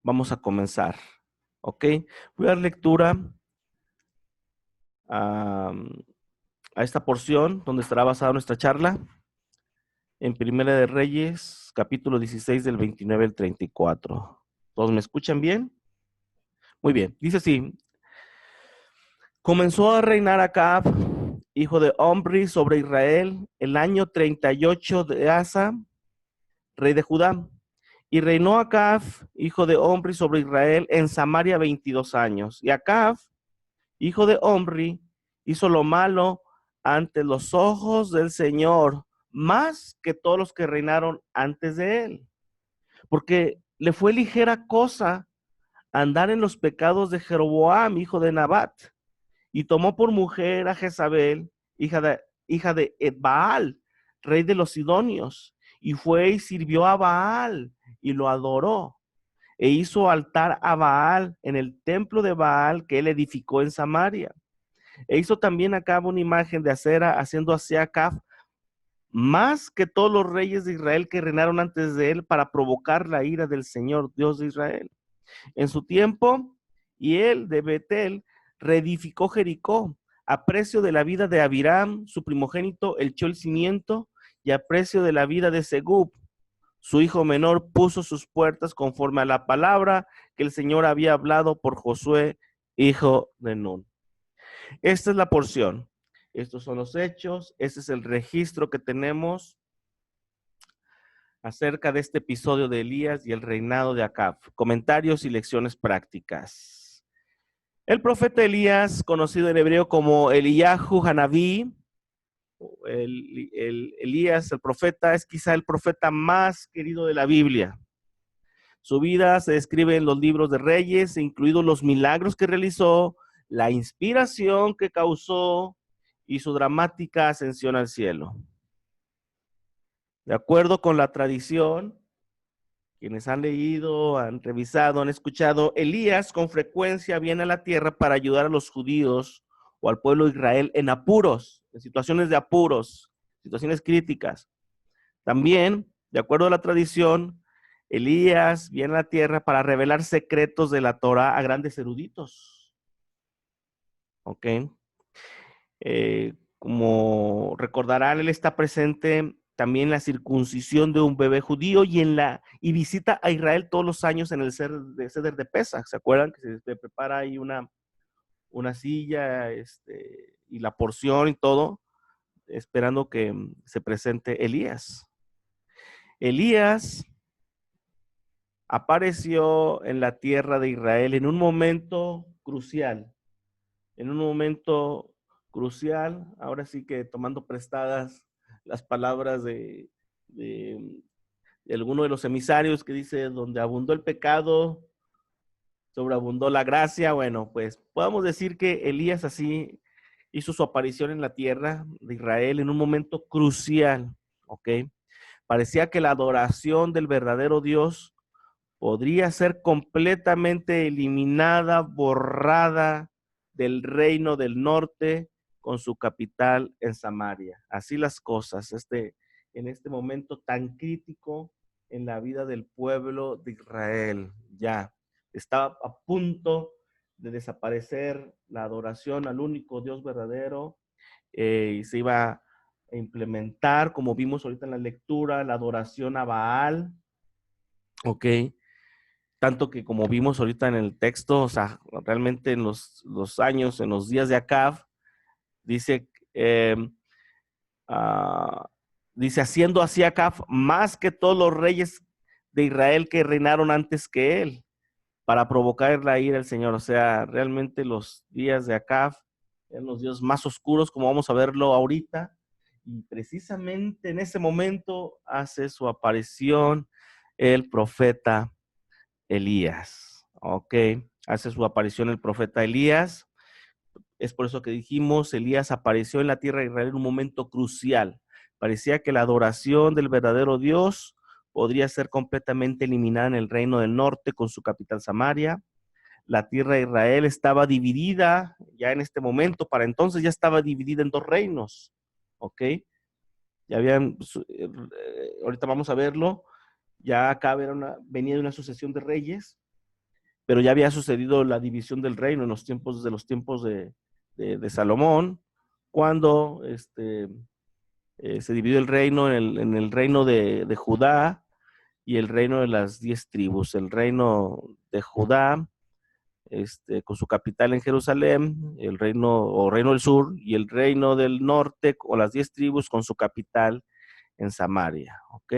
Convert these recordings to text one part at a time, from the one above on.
Vamos a comenzar, ¿ok? Voy a dar lectura a, a esta porción donde estará basada nuestra charla en Primera de Reyes, capítulo 16 del 29 al 34. ¿Todos me escuchan bien? Muy bien, dice así. Comenzó a reinar Acab, hijo de Omri, sobre Israel, el año 38 de Asa, rey de Judá. Y reinó Acab, hijo de Omri, sobre Israel en Samaria 22 años. Y Acab, hijo de Omri, hizo lo malo ante los ojos del Señor, más que todos los que reinaron antes de él. Porque le fue ligera cosa andar en los pecados de Jeroboam, hijo de Nabat, y tomó por mujer a Jezabel, hija de Baal, rey de los Sidonios, y fue y sirvió a Baal y lo adoró, e hizo altar a Baal en el templo de Baal que él edificó en Samaria. E hizo también Acab una imagen de acera, haciendo así Acab más que todos los reyes de Israel que reinaron antes de él, para provocar la ira del Señor, Dios de Israel. En su tiempo, y él de Betel reedificó Jericó, a precio de la vida de Abiram, su primogénito, echó el cimiento, y a precio de la vida de Segub, su hijo menor, puso sus puertas conforme a la palabra que el Señor había hablado por Josué, hijo de Nun. Esta es la porción. Estos son los hechos. Este es el registro que tenemos acerca de este episodio de Elías y el reinado de Acab. Comentarios y lecciones prácticas. El profeta Elías, conocido en hebreo como Eliyahu Hanabí, Elías, el profeta, es quizá el profeta más querido de la Biblia. Su vida se describe en los libros de Reyes, incluidos los milagros que realizó, la inspiración que causó y su dramática ascensión al cielo. De acuerdo con la tradición, quienes han leído, han revisado, han escuchado, Elías con frecuencia viene a la tierra para ayudar a los judíos o al pueblo de Israel en apuros, en situaciones de apuros, situaciones críticas. También, de acuerdo a la tradición, Elías viene a la tierra para revelar secretos de la Torah a grandes eruditos. ¿Ok? Como recordarán, él está presente también en la circuncisión de un bebé judío y visita a Israel todos los años en el Seder de Pesach. ¿Se acuerdan que se prepara ahí una silla y la porción y todo, esperando que se presente Elías? Elías apareció en la tierra de Israel en un momento crucial, ahora sí que tomando prestadas las palabras de alguno de los emisarios que dice, donde abundó el pecado, sobreabundó la gracia. Bueno, pues podemos decir que Elías así hizo su aparición en la tierra de Israel en un momento crucial, ¿ok? Parecía que la adoración del verdadero Dios podría ser completamente eliminada, borrada del reino del norte con su capital en Samaria. Así las cosas, en este momento tan crítico en la vida del pueblo de Israel. Ya estaba a punto de desaparecer la adoración al único Dios verdadero, y se iba a implementar, como vimos ahorita en la lectura, la adoración a Baal, ¿ok? Tanto que como vimos ahorita en el texto, o sea, realmente en los años, en los días de Acab, dice, dice, haciendo así Acab más que todos los reyes de Israel que reinaron antes que él, para provocar la ira del Señor. O sea, realmente los días de Acab eran los días más oscuros, como vamos a verlo ahorita, y precisamente en ese momento hace su aparición el profeta Elías. Ok, hace su aparición el profeta Elías. Es por eso que dijimos, Elías apareció en la tierra de Israel en un momento crucial. Parecía que la adoración del verdadero Dios podría ser completamente eliminada en el reino del norte con su capital Samaria. La tierra de Israel estaba dividida ya en este momento, para entonces ya estaba dividida en dos reinos. Ok, ya habían, ahorita vamos a verlo, ya acá venía de una sucesión de reyes, pero ya había sucedido la división del reino en los tiempos de Salomón, cuando se dividió el reino en el reino de Judá y el reino de las 10 tribus. El reino de Judá, con su capital en Jerusalén, el reino o reino del sur, y el reino del norte o las 10 tribus con su capital en Samaria. ¿Ok?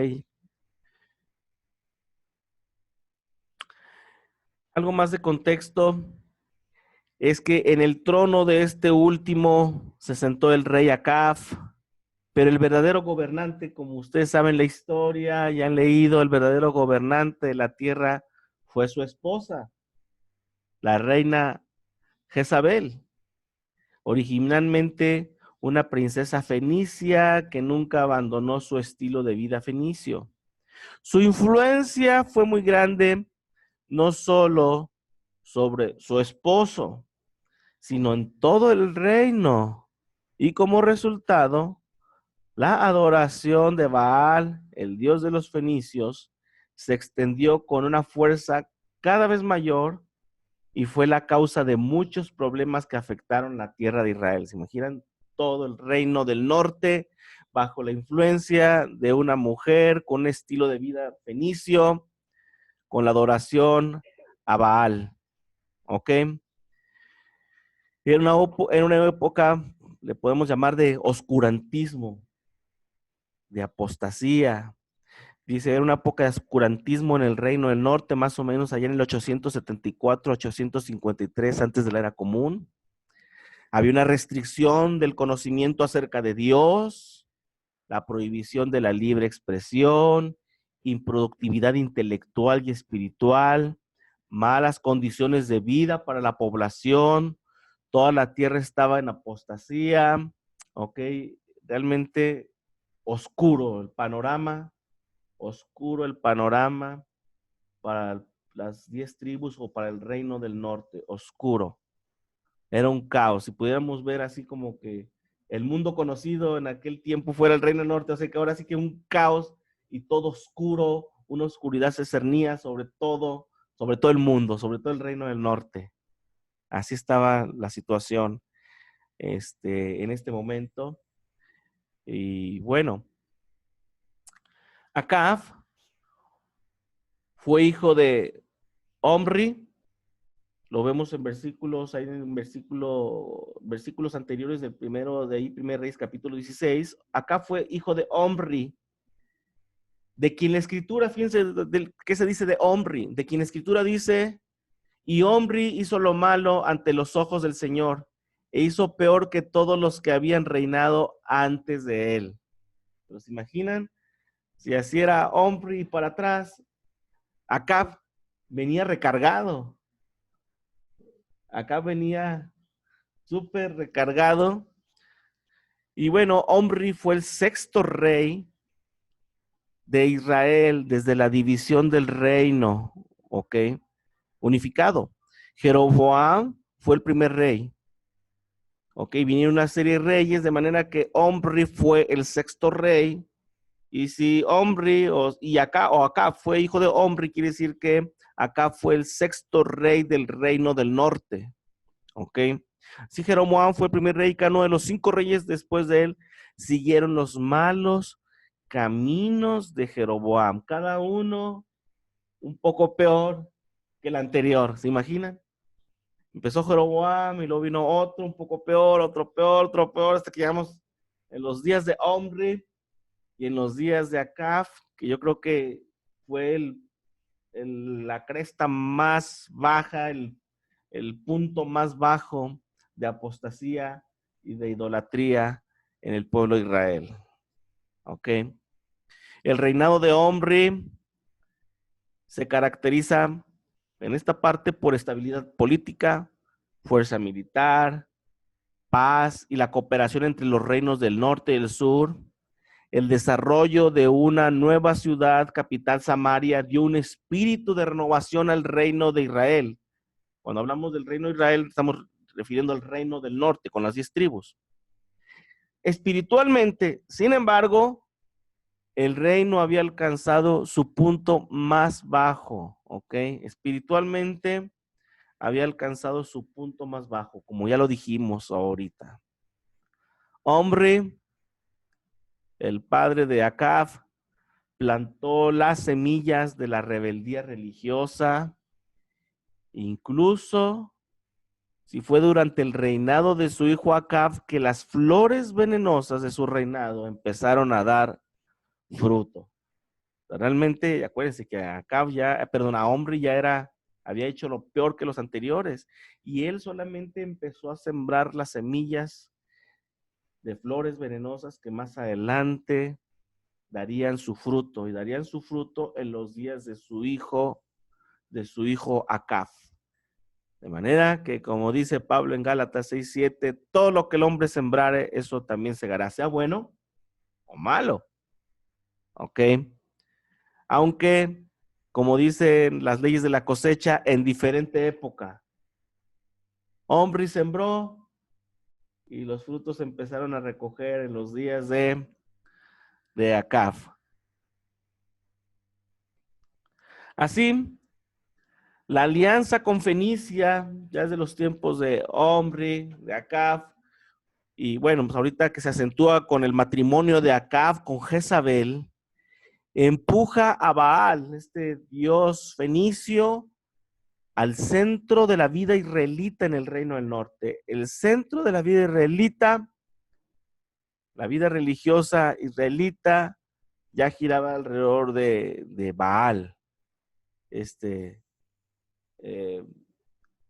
Algo más de contexto es que en el trono de este último se sentó el rey Acab, pero el verdadero gobernante, como ustedes saben la historia y han leído, el verdadero gobernante de la tierra fue su esposa, la reina Jezabel, originalmente una princesa fenicia que nunca abandonó su estilo de vida fenicio. Su influencia fue muy grande, no solo sobre su esposo, sino en todo el reino. Y como resultado, la adoración de Baal, el dios de los fenicios, se extendió con una fuerza cada vez mayor y fue la causa de muchos problemas que afectaron la tierra de Israel. ¿Se imaginan? Todo el reino del norte bajo la influencia de una mujer con un estilo de vida fenicio, con la adoración a Baal. ¿Ok? En una época, le podemos llamar de oscurantismo, de apostasía. Dice, era una época de oscurantismo en el reino del norte, más o menos allá en el 874, 853 antes de la era común. Había una restricción del conocimiento acerca de Dios, la prohibición de la libre expresión, improductividad intelectual y espiritual, malas condiciones de vida para la población, toda la tierra estaba en apostasía, ¿ok? Realmente oscuro el panorama para las 10 tribus o para el reino del norte, oscuro. Era un caos. Si pudiéramos ver así como que el mundo conocido en aquel tiempo fuera el reino del norte, o sea que ahora sí que un caos y todo oscuro, una oscuridad se cernía sobre todo el mundo, sobre todo el reino del norte. Así estaba la situación en este momento. Y bueno, Acab fue hijo de Omri, lo vemos en versículos, hay en versículos anteriores del primero, de ahí, primer Reyes, capítulo 16. Acá fue hijo de Omri, de quien la escritura, fíjense, ¿qué se dice de Omri? De quien la escritura dice, y Omri hizo lo malo ante los ojos del Señor, e hizo peor que todos los que habían reinado antes de él. ¿Pero se imaginan? Si así era Omri para atrás, Acab venía recargado. Acab venía súper recargado. Y bueno, Omri fue el sexto rey de Israel desde la división del reino, ¿ok? Unificado. Jeroboam fue el primer rey, ¿ok? Vinieron una serie de reyes, de manera que Omri fue el sexto rey. Y si Omri acá fue hijo de Omri, quiere decir que acá fue el sexto rey del reino del norte, ¿ok? Si Jeroboam fue el primer rey, cada de los 5 reyes después de él siguieron los malos caminos de Jeroboam, cada uno un poco peor que el anterior, ¿se imaginan? Empezó Jeroboam y luego vino otro un poco peor, otro peor, hasta que llegamos en los días de Omri y en los días de Acab, que yo creo que fue la cresta más baja, el punto más bajo de apostasía y de idolatría en el pueblo de Israel. ¿Ok? El reinado de Omri se caracteriza en esta parte por estabilidad política, fuerza militar, paz y la cooperación entre los reinos del norte y el sur. El desarrollo de una nueva ciudad, capital Samaria, dio un espíritu de renovación al reino de Israel. Cuando hablamos del reino de Israel, estamos refiriendo al reino del norte, con las 10 tribus. Espiritualmente, sin embargo, el reino había alcanzado su punto más bajo, ¿ok? Espiritualmente, había alcanzado su punto más bajo, como ya lo dijimos ahorita. Omri, el padre de Acab, plantó las semillas de la rebeldía religiosa, incluso si fue durante el reinado de su hijo Acab que las flores venenosas de su reinado empezaron a dar fruto. Realmente, acuérdense que Acab a Omri había hecho lo peor que los anteriores, y él solamente empezó a sembrar las semillas de flores venenosas que más adelante darían su fruto, y darían su fruto en los días de su hijo Acab. De manera que, como dice Pablo en Gálatas 6:7, todo lo que el hombre sembrare, eso también segará, sea bueno o malo. ¿Ok? Aunque, como dicen las leyes de la cosecha, en diferente época. Omri sembró y los frutos empezaron a recoger en los días de Acab. Así, la alianza con Fenicia, ya es de los tiempos de Omri, de Acab, y bueno, pues ahorita que se acentúa con el matrimonio de Acab con Jezabel, empuja a Baal, este dios fenicio, al centro de la vida israelita en el reino del norte. El centro de la vida israelita, la vida religiosa israelita, ya giraba alrededor de Baal, este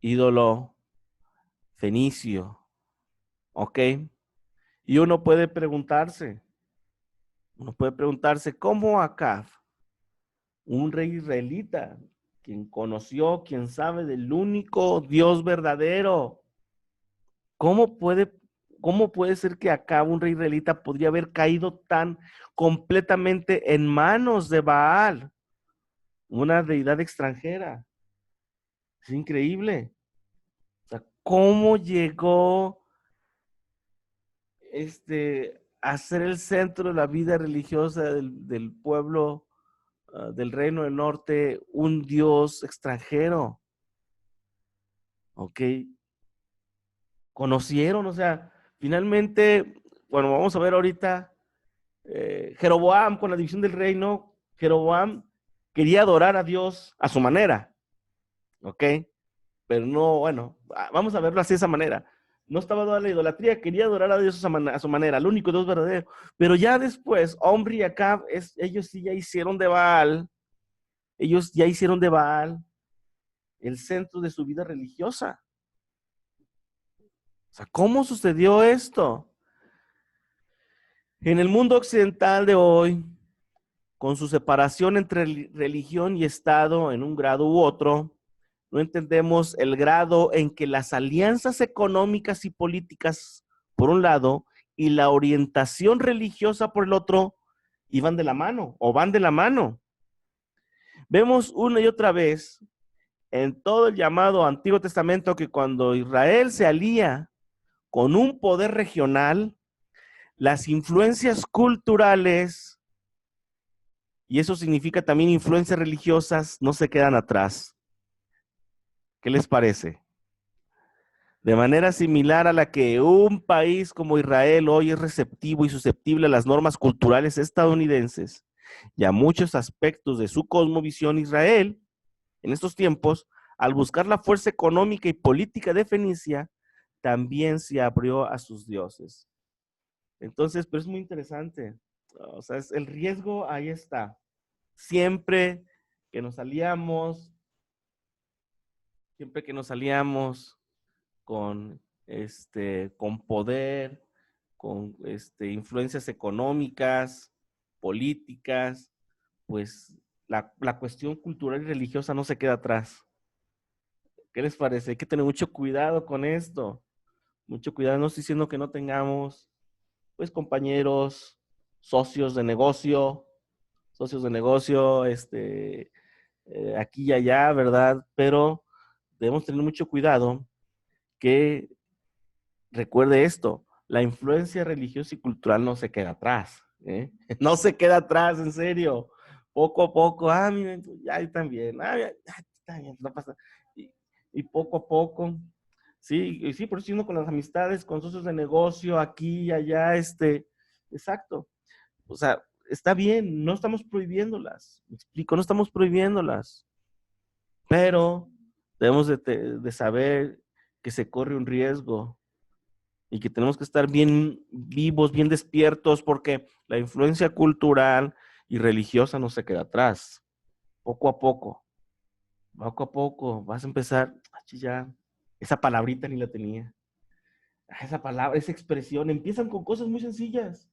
ídolo fenicio. ¿Ok? Y uno puede preguntarse, ¿cómo Acab, un rey israelita, quien conoció, quien sabe del único Dios verdadero, cómo puede ser que Acab, un rey israelita, podría haber caído tan completamente en manos de Baal, una deidad extranjera? Es increíble. O sea, ¿cómo llegó a ser el centro de la vida religiosa del pueblo del reino del norte, un dios extranjero? ¿Ok? Conocieron, o sea, finalmente, bueno, vamos a ver ahorita, Jeroboam, con la división del reino, Jeroboam quería adorar a Dios a su manera, ¿ok? Pero no, bueno, vamos a verlo así de esa manera. No estaba dando la idolatría, quería adorar a Dios a su manera, el único Dios verdadero. Pero ya después, Omri y Acab, ellos sí ya hicieron de Baal, el centro de su vida religiosa. O sea, ¿cómo sucedió esto? En el mundo occidental de hoy, con su separación entre religión y Estado en un grado u otro, no entendemos el grado en que las alianzas económicas y políticas, por un lado, y la orientación religiosa por el otro, iban de la mano o van de la mano. Vemos una y otra vez en todo el llamado Antiguo Testamento que cuando Israel se alía con un poder regional, las influencias culturales, y eso significa también influencias religiosas, no se quedan atrás. ¿Qué les parece? De manera similar a la que un país como Israel hoy es receptivo y susceptible a las normas culturales estadounidenses y a muchos aspectos de su cosmovisión, Israel, en estos tiempos, al buscar la fuerza económica y política de Fenicia, también se abrió a sus dioses. Entonces, pero es muy interesante. O sea, el riesgo ahí está. Siempre que nos aliamos, con con poder, con influencias económicas, políticas, pues la cuestión cultural y religiosa no se queda atrás. ¿Qué les parece? Hay que tener mucho cuidado con esto. Mucho cuidado, no estoy diciendo que no tengamos, pues, compañeros, socios de negocio, aquí y allá, ¿verdad? Pero debemos tener mucho cuidado que recuerde esto, la influencia religiosa y cultural no se queda atrás, ¿eh? No se queda atrás, en serio. Poco a poco, miren, ya también, ya, está bien, no pasa. Y y poco a poco, sí, y sí, por eso uno con las amistades, con socios de negocio, aquí y allá, exacto. O sea, está bien, no estamos prohibiéndolas, me explico, no estamos prohibiéndolas, pero debemos de saber que se corre un riesgo y que tenemos que estar bien vivos, bien despiertos, porque la influencia cultural y religiosa no se queda atrás. Poco a poco, vas a empezar, ya, esa palabrita ni la tenía, esa palabra, esa expresión, empiezan con cosas muy sencillas,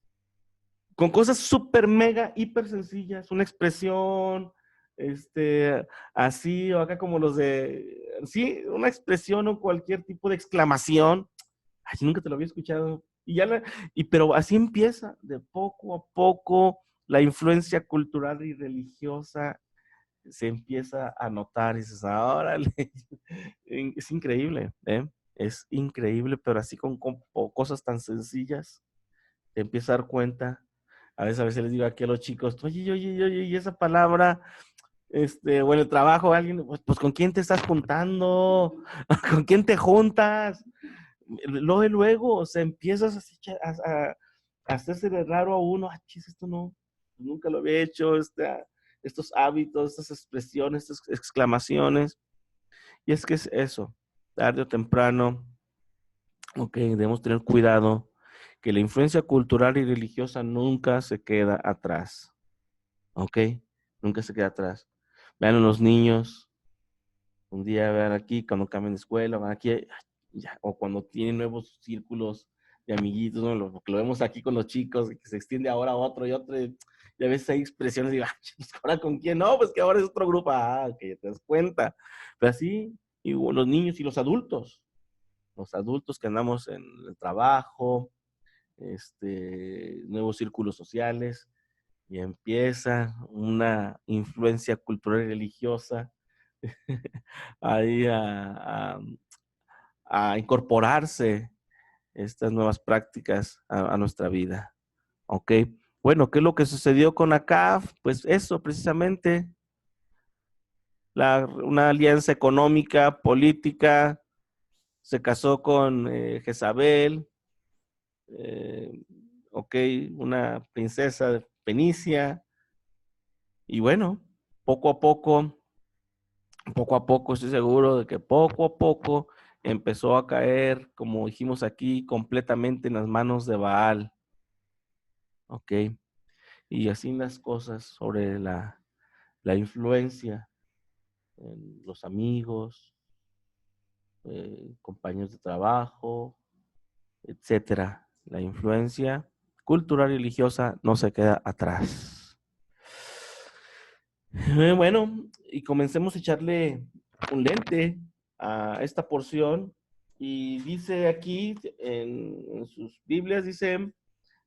con cosas súper, mega, hiper sencillas, una expresión, así, o acá como los de, sí, una expresión o cualquier tipo de exclamación. Ay, nunca te lo había escuchado. Pero así empieza, de poco a poco, la influencia cultural y religiosa se empieza a notar y dices, órale, es increíble, ¿eh? Es increíble, pero así con cosas tan sencillas, te empiezas a dar cuenta. A veces les digo aquí a los chicos, oye, y esa palabra, o en el trabajo, alguien, pues ¿con quién te estás juntando? ¿Con quién te juntas? Luego, o sea, empiezas a hacerse de raro a uno, chis, esto no, nunca lo había hecho, estos hábitos, estas expresiones, estas exclamaciones, y es que es eso, tarde o temprano, ok, debemos tener cuidado, que la influencia cultural y religiosa nunca se queda atrás, ok, nunca se queda atrás. Vean a los niños, un día vean aquí, cuando cambian de escuela, van aquí, ya, o cuando tienen nuevos círculos de amiguitos, ¿no? Lo que lo vemos aquí con los chicos, que se extiende ahora a otro y otro, y a veces hay expresiones y digo, ¿ahora con quién? No, pues que ahora es otro grupo, que ya te das cuenta. Pero así, y los niños y los adultos que andamos en el trabajo, nuevos círculos sociales, y empieza una influencia cultural y religiosa ahí a incorporarse estas nuevas prácticas a nuestra vida. ¿Ok? Bueno, ¿qué es lo que sucedió con Acab? Pues eso, precisamente, una alianza económica, política, se casó con Jezabel, ok, una princesa de Fenicia, y bueno, poco a poco, estoy seguro de que poco a poco empezó a caer, como dijimos aquí, completamente en las manos de Baal. Ok, y así las cosas sobre la influencia en los amigos, compañeros de trabajo, etcétera. La influencia cultural y religiosa no se queda atrás. Bueno, y comencemos a echarle un lente a esta porción. Y dice aquí en sus Biblias, dice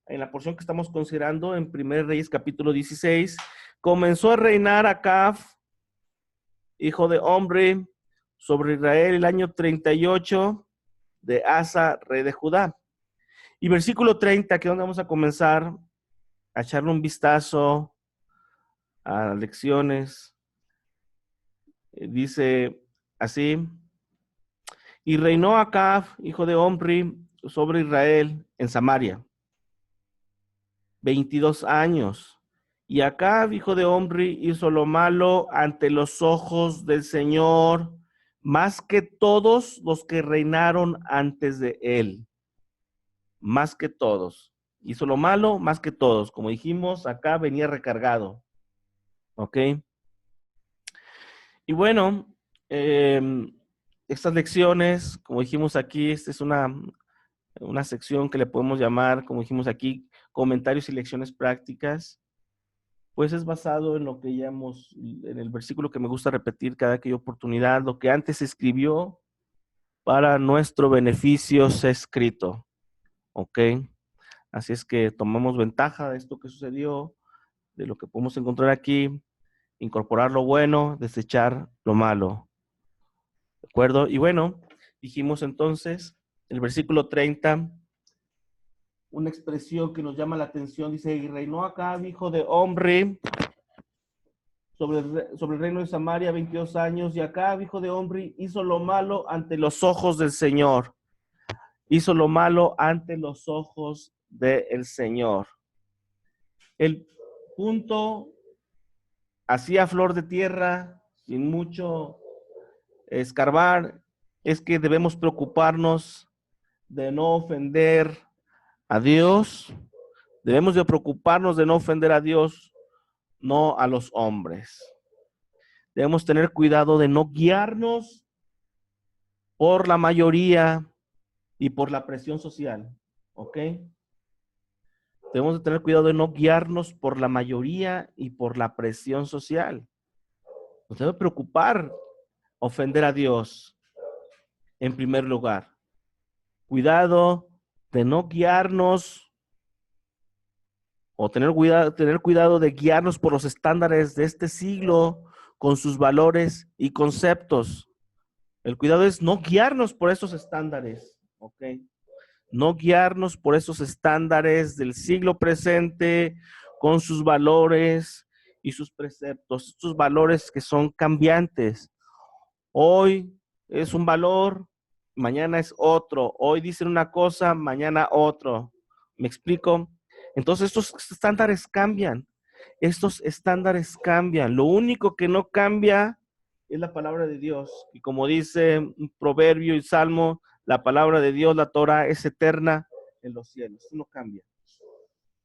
en la porción que estamos considerando en 1 Reyes capítulo 16, comenzó a reinar Acab, hijo de Omri, sobre Israel el año 38 de Asa, rey de Judá. Y versículo 30, que es donde vamos a comenzar a echarle un vistazo a lecciones, dice así: y reinó Acab, hijo de Omri, sobre Israel en Samaria, 22 años. Y Acab, hijo de Omri, hizo lo malo ante los ojos del Señor, más que todos los que reinaron antes de él. Más que todos. Hizo lo malo más que todos. Como dijimos, acá venía recargado. ¿Ok? Y bueno, estas lecciones, como dijimos aquí, esta es una sección que le podemos llamar, como dijimos aquí, comentarios y lecciones prácticas. Pues es basado en lo que ya en el versículo que me gusta repetir cada que hay oportunidad, lo que antes se escribió para nuestro beneficio se ha escrito. ¿Ok? Así es que tomamos ventaja de esto que sucedió, de lo que podemos encontrar aquí, incorporar lo bueno, desechar lo malo. ¿De acuerdo? Y bueno, dijimos entonces, el versículo 30, una expresión que nos llama la atención, dice, y reinó Acab, hijo de Omri, sobre el reino de Samaria 22 años, y Acab, hijo de Omri, hizo lo malo ante los ojos del Señor. Hizo lo malo ante los ojos del Señor. El punto, así a flor de tierra, sin mucho escarbar, es que debemos preocuparnos de no ofender a Dios. Debemos de preocuparnos de no ofender a Dios, no a los hombres. Debemos tener cuidado de no guiarnos por la mayoría y por la presión social, ¿ok? Debemos de tener cuidado de no guiarnos por la mayoría y por la presión social. Nos debe preocupar ofender a Dios en primer lugar. Cuidado de no guiarnos o tener cuidado de guiarnos por los estándares de este siglo con sus valores y conceptos. El cuidado es no guiarnos por esos estándares, ¿ok? No guiarnos por esos estándares del siglo presente con sus valores y sus preceptos, estos valores que son cambiantes. Hoy es un valor, mañana es otro. Hoy dicen una cosa, mañana otro. ¿Me explico? Entonces estos estándares cambian. Estos estándares cambian. Lo único que no cambia es la palabra de Dios. Y como dice un proverbio y salmo, la palabra de Dios, la Torah, es eterna en los cielos. Eso no cambia.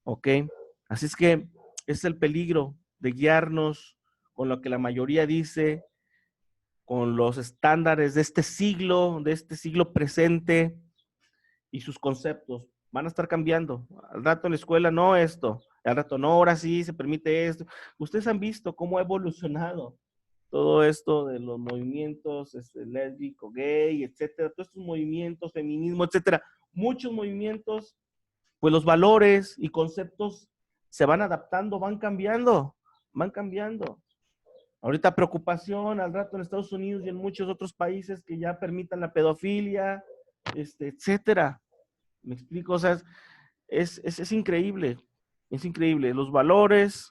¿Ok? Así es que es el peligro de guiarnos con lo que la mayoría dice, con los estándares de este siglo presente, y sus conceptos van a estar cambiando. Al rato en la escuela no esto, al rato no, ahora sí se permite esto. Ustedes han visto cómo ha evolucionado todo esto de los movimientos lésbico, gay, etcétera, todos estos movimientos, feminismo, etcétera. Muchos movimientos, pues los valores y conceptos se van adaptando, van cambiando, van cambiando. Ahorita preocupación al rato en Estados Unidos y en muchos otros países que ya permitan la pedofilia, etcétera. ¿Me explico? O sea, es increíble, es increíble. Los valores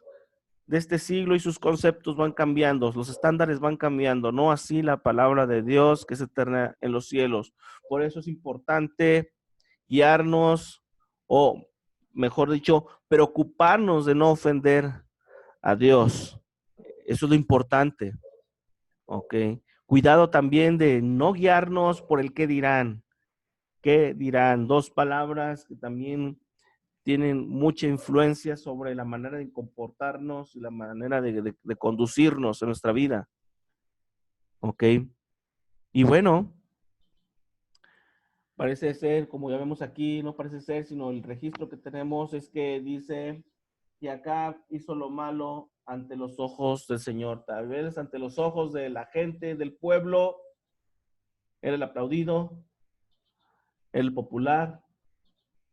de este siglo y sus conceptos van cambiando, los estándares van cambiando, no así la palabra de Dios que es eterna en los cielos. Por eso es importante guiarnos, o mejor dicho, preocuparnos de no ofender a Dios. Eso es lo importante. Ok. Cuidado también de no guiarnos por el qué dirán. ¿Qué dirán? Dos palabras que también tienen mucha influencia sobre la manera de comportarnos y la manera de conducirnos en nuestra vida. Ok. Y bueno, parece ser, como ya vemos aquí, no parece ser, sino el registro que tenemos es que dice que Acab hizo lo malo ante los ojos del Señor. Tal vez ante los ojos de la gente, del pueblo, era el aplaudido, era el popular,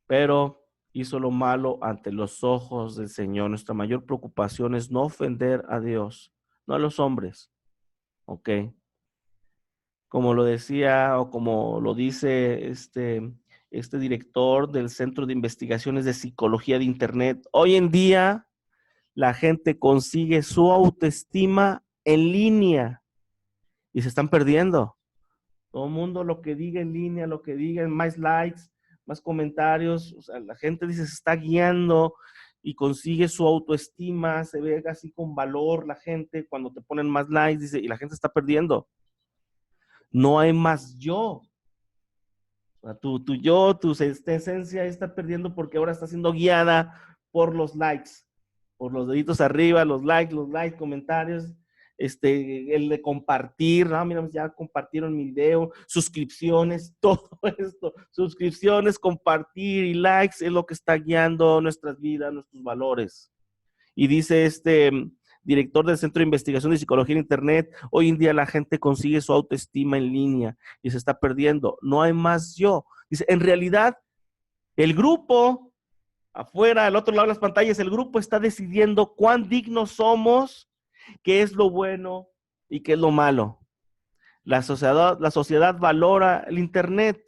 pero hizo lo malo ante los ojos del Señor. Nuestra mayor preocupación es no ofender a Dios, no a los hombres. ¿Ok? Como lo decía o como lo dice este director del Centro de Investigaciones de Psicología de Internet, hoy en día la gente consigue su autoestima en línea y se están perdiendo. Todo el mundo lo que diga en línea, lo que diga en más likes, más comentarios, o sea, la gente dice se está guiando y consigue su autoestima, se ve así con valor la gente cuando te ponen más likes, dice, y la gente está perdiendo. No hay más yo. O sea, tu yo, tu esencia está perdiendo porque ahora está siendo guiada por los likes, por los deditos arriba, los likes, comentarios, el de compartir, ¿no? Mira, ya compartieron mi video, suscripciones, todo esto, suscripciones, compartir y likes es lo que está guiando nuestras vidas, nuestros valores. Y dice director del Centro de Investigación de Psicología en Internet, hoy en día la gente consigue su autoestima en línea y se está perdiendo. No hay más yo. Dice, en realidad, el grupo, afuera, al otro lado de las pantallas, el grupo está decidiendo cuán dignos somos, qué es lo bueno y qué es lo malo. La sociedad valora el Internet,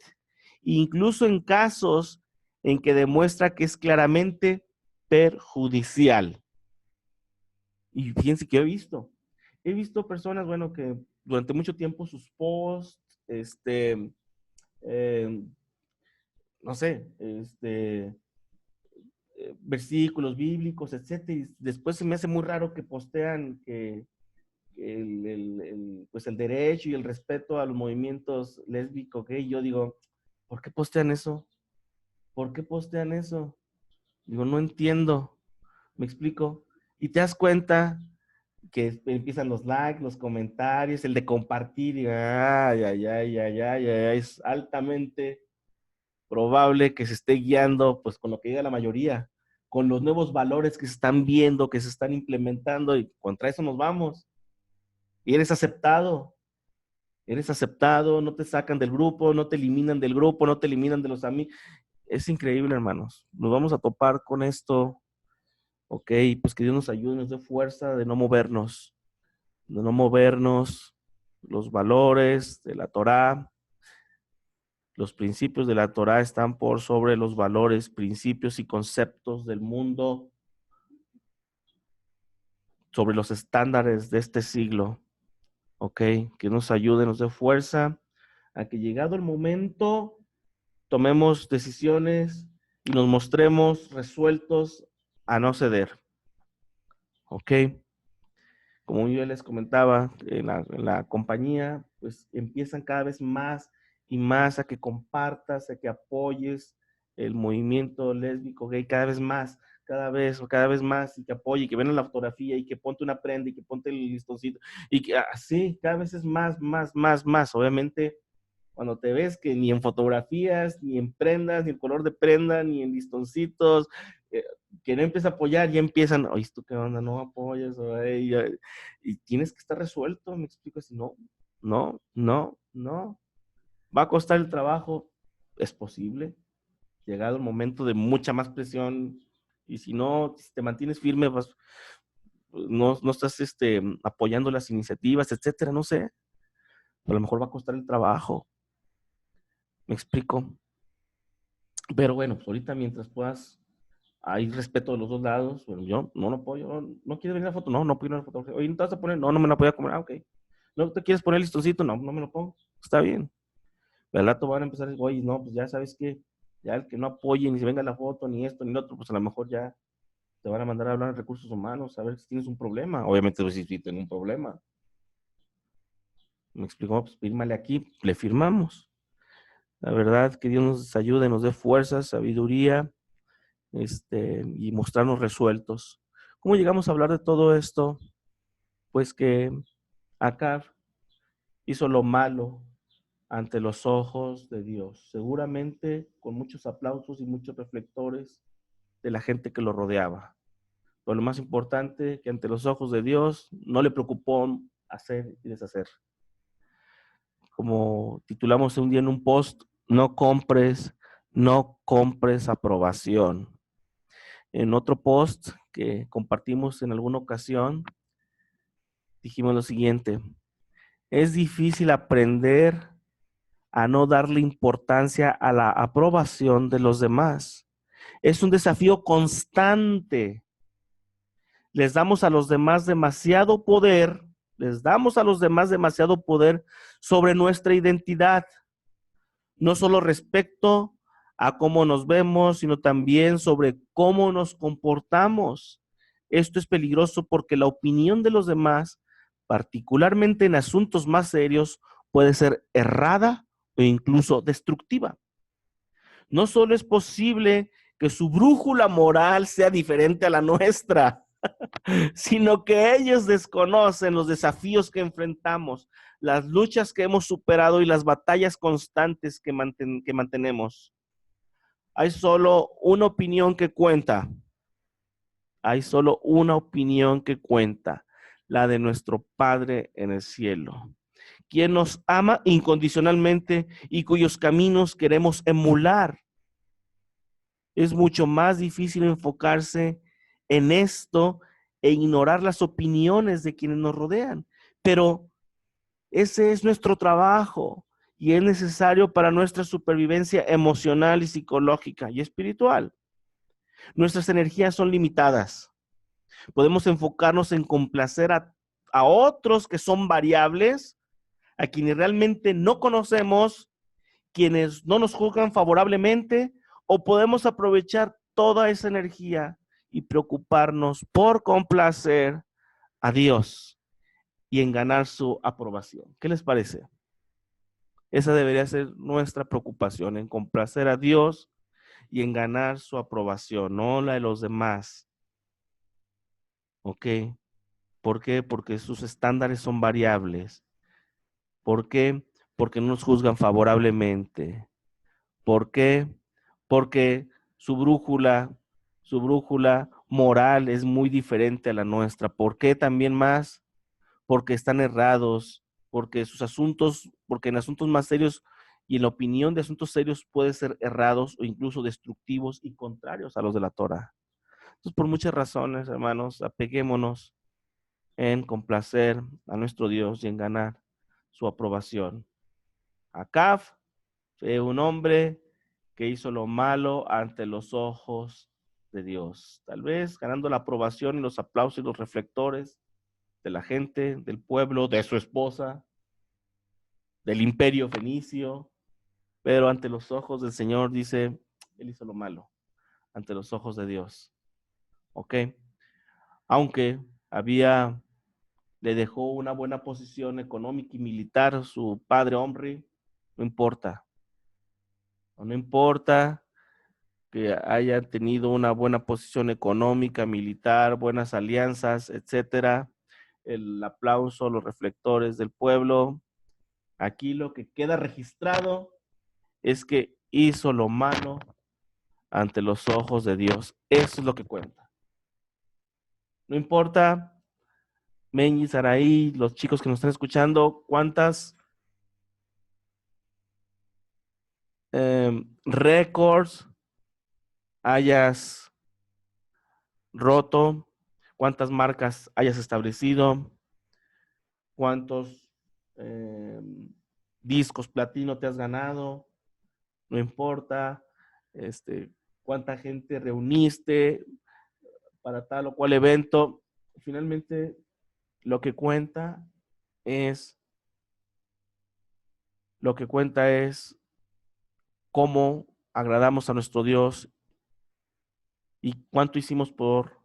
incluso en casos en que demuestra que es claramente perjudicial. Y fíjense que he visto personas, bueno, que durante mucho tiempo sus posts, eh, no sé, versículos bíblicos, etcétera, y después se me hace muy raro que postean que pues el derecho y el respeto a los movimientos lésbico, gay. Yo digo, ¿por qué postean eso? ¿Por qué postean eso? Digo, no entiendo. ¿Me explico? Y te das cuenta que empiezan los likes, los comentarios, el de compartir, y ay, ay, ay, ay, ay, ay, es altamente probable que se esté guiando pues con lo que diga la mayoría, con los nuevos valores que se están viendo, que se están implementando, y contra eso nos vamos. Y eres aceptado, no te sacan del grupo, no te eliminan del grupo, no te eliminan de los amigos. Es increíble, hermanos. Nos vamos a topar con esto, ok, pues que Dios nos ayude, nos dé fuerza de no movernos, los valores de la Torá, los principios de la Torá están por sobre los valores, principios y conceptos del mundo, sobre los estándares de este siglo, ok, que nos ayude, nos dé fuerza a que llegado el momento tomemos decisiones y nos mostremos resueltos a no ceder, ok. Como yo les comentaba, en la compañía, pues empiezan cada vez más y más a que compartas, a que apoyes el movimiento lésbico, gay, cada vez más, y que apoye, y que ven la fotografía, y que ponte una prenda, y que ponte el listoncito, y que así, cada vez es más, más, más, más. Obviamente, cuando te ves que ni en fotografías, ni en prendas, ni en color de prenda, ni en listoncitos, eh, que no empieza a apoyar, ya empiezan, oye, ¿tú qué onda? No apoyas, y tienes que estar resuelto, me explico, así, no, no, no, no, va a costar el trabajo, es posible, llegado el momento de mucha más presión, y si no, si te mantienes firme, no estás apoyando las iniciativas, etcétera, no sé, a lo mejor va a costar el trabajo, me explico. Pero bueno, pues ahorita mientras puedas, hay respeto de los dos lados. Bueno, yo no lo apoyo, no quieres venir a la foto, no puedo ir a la foto. Oye, ¿no te vas a poner? No me la voy a comer, ok. ¿No te quieres poner el listoncito? No me lo pongo, está bien. Al rato van a empezar a decir, oye, no, pues ya sabes que, ya el que no apoye, ni se venga la foto, ni esto, ni lo otro, pues a lo mejor ya te van a mandar a hablar en recursos humanos, a ver si tienes un problema. Obviamente, pues si tengo un problema. Me explicó, pues fírmale aquí, le firmamos. La verdad, que Dios nos ayude, nos dé fuerza, sabiduría, y mostrarnos resueltos. ¿Cómo llegamos a hablar de todo esto? Pues que Acab hizo lo malo ante los ojos de Dios, seguramente con muchos aplausos y muchos reflectores de la gente que lo rodeaba. Pero lo más importante, que ante los ojos de Dios no le preocupó hacer y deshacer. Como titulamos un día en un post, no compres aprobación. En otro post que compartimos en alguna ocasión, dijimos lo siguiente: es difícil aprender a no darle importancia a la aprobación de los demás. Es un desafío constante. Les damos a los demás demasiado poder, les damos a los demás demasiado poder sobre nuestra identidad, no solo respecto a cómo nos vemos, sino también sobre cómo nos comportamos. Esto es peligroso porque la opinión de los demás, particularmente en asuntos más serios, puede ser errada o incluso destructiva. No solo es posible que su brújula moral sea diferente a la nuestra, sino que ellos desconocen los desafíos que enfrentamos, las luchas que hemos superado y las batallas constantes que mantenemos. Hay solo una opinión que cuenta. Hay solo una opinión que cuenta, la de nuestro Padre en el cielo, quien nos ama incondicionalmente y cuyos caminos queremos emular. Es mucho más difícil enfocarse en esto e ignorar las opiniones de quienes nos rodean. Pero ese es nuestro trabajo y es necesario para nuestra supervivencia emocional y psicológica y espiritual. Nuestras energías son limitadas. Podemos enfocarnos en complacer a otros que son variables, a quienes realmente no conocemos, quienes no nos juzgan favorablemente, o podemos aprovechar toda esa energía y preocuparnos por complacer a Dios y en ganar su aprobación. ¿Qué les parece? Esa debería ser nuestra preocupación, en complacer a Dios y en ganar su aprobación, no la de los demás. ¿Ok? ¿Por qué? Porque sus estándares son variables. ¿Por qué? Porque no nos juzgan favorablemente. ¿Por qué? Porque su brújula moral es muy diferente a la nuestra. ¿Por qué también más? Porque están errados, porque sus asuntos, porque en asuntos más serios y en la opinión de asuntos serios pueden ser errados o incluso destructivos y contrarios a los de la Torah. Entonces, por muchas razones, hermanos, apeguémonos en complacer a nuestro Dios y en ganar su aprobación. Acab fue un hombre que hizo lo malo ante los ojos de Dios, tal vez ganando la aprobación y los aplausos y los reflectores de la gente, del pueblo, de su esposa, del imperio fenicio, pero ante los ojos del Señor dice, él hizo lo malo, ante los ojos de Dios. ¿Ok? Aunque le dejó una buena posición económica y militar su padre Omri, no importa. No importa que haya tenido una buena posición económica, militar, buenas alianzas, etcétera, el aplauso, los reflectores del pueblo. Aquí lo que queda registrado es que hizo lo malo ante los ojos de Dios. Eso es lo que cuenta. No importa, Meñi, Saraí, los chicos que nos están escuchando, cuántas récords hayas roto, cuántas marcas hayas establecido, cuántos discos platino te has ganado, no importa, cuánta gente reuniste para tal o cual evento. Finalmente, lo que cuenta es cómo agradamos a nuestro Dios y cuánto hicimos por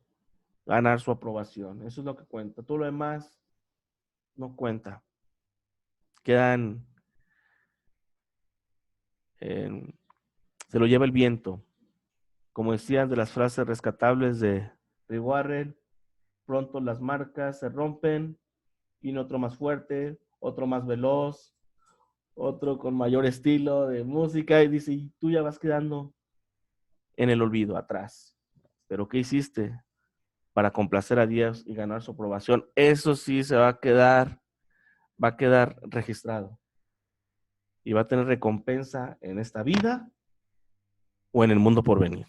ganar su aprobación. Eso es lo que cuenta. Todo lo demás no cuenta. Quedan, se lo lleva el viento. Como decían de las frases rescatables de Warren, pronto las marcas se rompen, viene otro más fuerte, otro más veloz, otro con mayor estilo de música y dice, y tú ya vas quedando en el olvido, atrás. Pero ¿qué hiciste para complacer a Dios y ganar su aprobación? Eso sí se va a quedar registrado y va a tener recompensa en esta vida o en el mundo por venir.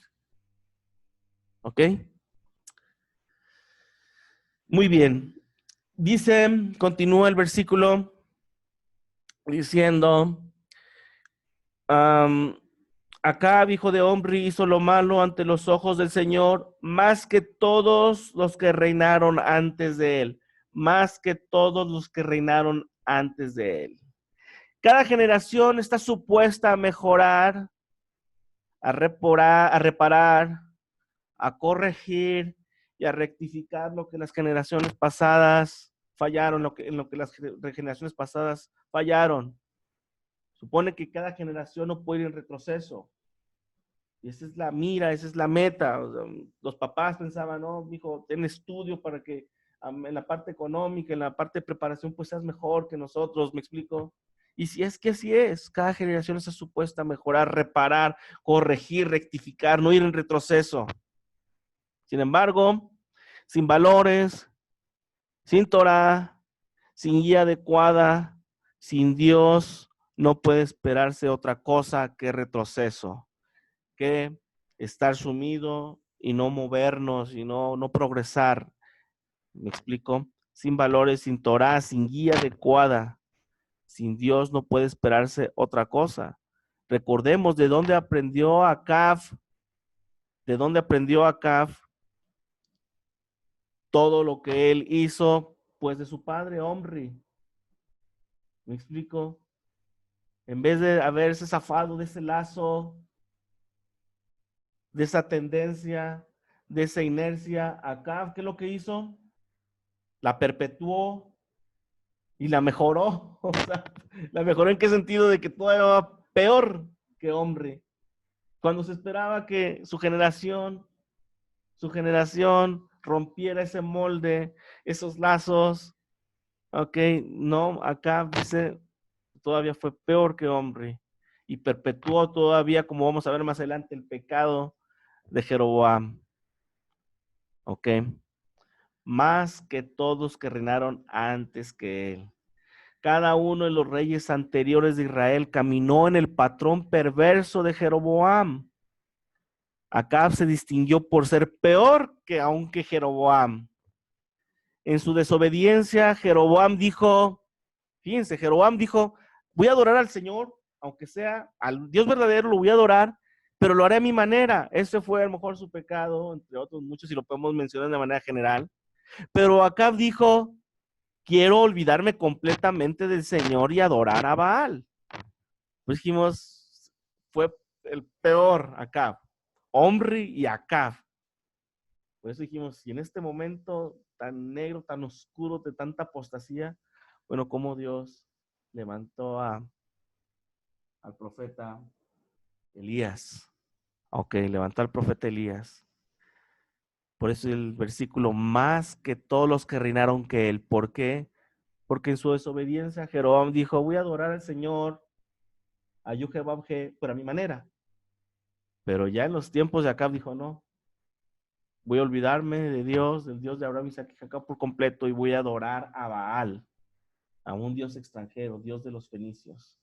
¿Ok? Muy bien. Dice, continúa el versículo diciendo, Acab, hijo de Omri, hizo lo malo ante los ojos del Señor, más que todos los que reinaron antes de él, más que todos los que reinaron antes de él. Cada generación está supuesta a mejorar, a reparar, a corregir y a rectificar lo que las generaciones pasadas fallaron, en lo que las generaciones pasadas fallaron. Supone que cada generación no puede ir en retroceso. Y esa es la mira, esa es la meta. O sea, los papás pensaban, no, hijo, ten estudio para que en la parte económica, en la parte de preparación, pues seas mejor que nosotros, ¿me explico? Y si es que así es, cada generación está supuesta a mejorar, reparar, corregir, rectificar, no ir en retroceso. Sin embargo, sin valores, sin Torah, sin guía adecuada, sin Dios, no puede esperarse otra cosa que retroceso, que estar sumido y no movernos y no progresar. ¿Me explico? Sin valores, sin Torah, sin guía adecuada, sin Dios no puede esperarse otra cosa. Recordemos de dónde aprendió Acab, todo lo que él hizo, pues de su padre Omri. ¿Me explico? En vez de haberse zafado de ese lazo, de esa tendencia, de esa inercia, Acab, ¿qué es lo que hizo? La perpetuó y la mejoró. O sea, la mejoró en qué sentido, de que todavía va peor que Omri. Cuando se esperaba que su generación rompiera ese molde, esos lazos, ok, no, acá dice, todavía fue peor que Omri y perpetuó todavía, como vamos a ver más adelante, el pecado de Jeroboam, ok, más que todos que reinaron antes que él. Cada uno de los reyes anteriores de Israel caminó en el patrón perverso de Jeroboam. Acab se distinguió por ser peor que aunque Jeroboam. En su desobediencia, Jeroboam dijo, fíjense, Jeroboam dijo, voy a adorar al Señor, aunque sea al Dios verdadero, lo voy a adorar, pero lo haré a mi manera. Ese fue a lo mejor su pecado, entre otros muchos, y lo podemos mencionar de manera general. Pero Acab dijo, quiero olvidarme completamente del Señor y adorar a Baal. Pues dijimos, fue el peor Acab, Omri y Acab. Por eso dijimos, si en este momento tan negro, tan oscuro, de tanta apostasía, bueno, cómo Dios levantó al profeta Elías. Ok, levantó al profeta Elías. Por eso el versículo, más que todos los que reinaron que él. ¿Por qué? Porque en su desobediencia Jeroboam dijo, voy a adorar al Señor, a Yuhebabje, pero a mi manera. Pero ya en los tiempos de Acab dijo, no, voy a olvidarme de Dios, del Dios de Abraham, Isaac y Jacob por completo, y voy a adorar a Baal, a un Dios extranjero, Dios de los fenicios.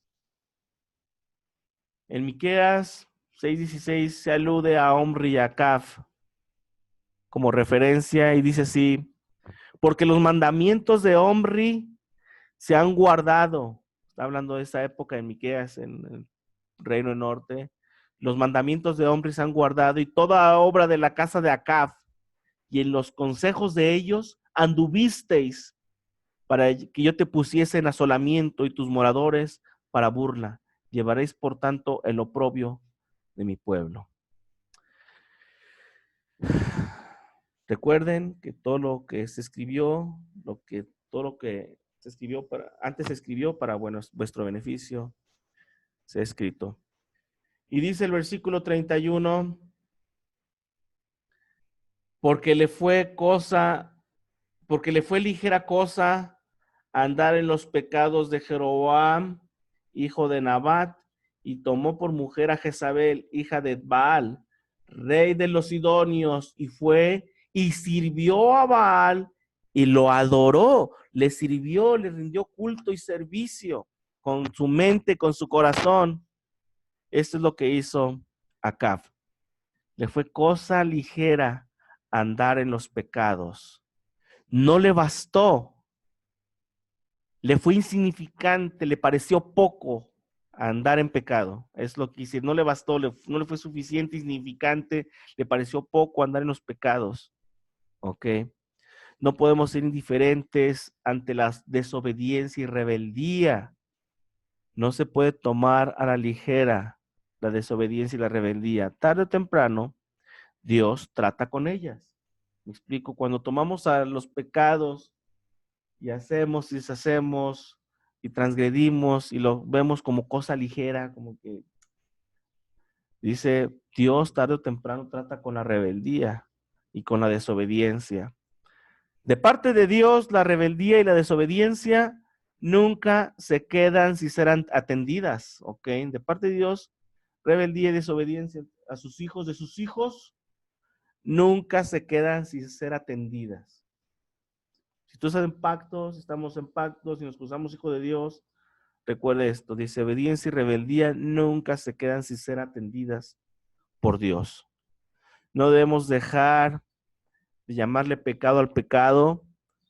En Miqueas 6:16 se alude a Omri y Acab como referencia y dice así, porque los mandamientos de Omri se han guardado. Está hablando de esa época en Miqueas, en el Reino del Norte. Los mandamientos de Omri se han guardado y toda obra de la casa de Acab y en los consejos de ellos anduvisteis para que yo te pusiese en asolamiento y tus moradores para burla. Llevaréis, por tanto, el oprobio de mi pueblo. Recuerden que todo lo que se escribió, todo lo que se escribió antes se escribió para vuestro beneficio, se ha escrito. Y dice el versículo 31, porque le fue ligera cosa andar en los pecados de Jeroboam, hijo de Nabat, y tomó por mujer a Jezabel, hija de Baal, rey de los Sidonios, y fue y sirvió a Baal y lo adoró, le sirvió, le rindió culto y servicio con su mente, con su corazón. Esto es lo que hizo Acab. Le fue cosa ligera andar en los pecados. No le bastó, le fue insignificante, le pareció poco andar en pecado. Es lo que dice, no le bastó, no le fue suficiente, insignificante, le pareció poco andar en los pecados. ¿Ok? No podemos ser indiferentes ante la desobediencia y rebeldía. No se puede tomar a la ligera la desobediencia y la rebeldía. Tarde o temprano, Dios trata con ellas. Me explico, cuando tomamos a los pecados y hacemos y deshacemos y transgredimos y lo vemos como cosa ligera, como que dice Dios tarde o temprano trata con la rebeldía y con la desobediencia. De parte de Dios, la rebeldía y la desobediencia nunca se quedan si serán atendidas, ¿ok? De parte de Dios, rebeldía y desobediencia a sus hijos, de sus hijos, nunca se quedan sin ser atendidas. Si tú estás en pacto, si estamos en pacto, si nos cruzamos hijo de Dios, recuerde esto, desobediencia y rebeldía nunca se quedan sin ser atendidas por Dios. No debemos dejar de llamarle pecado al pecado,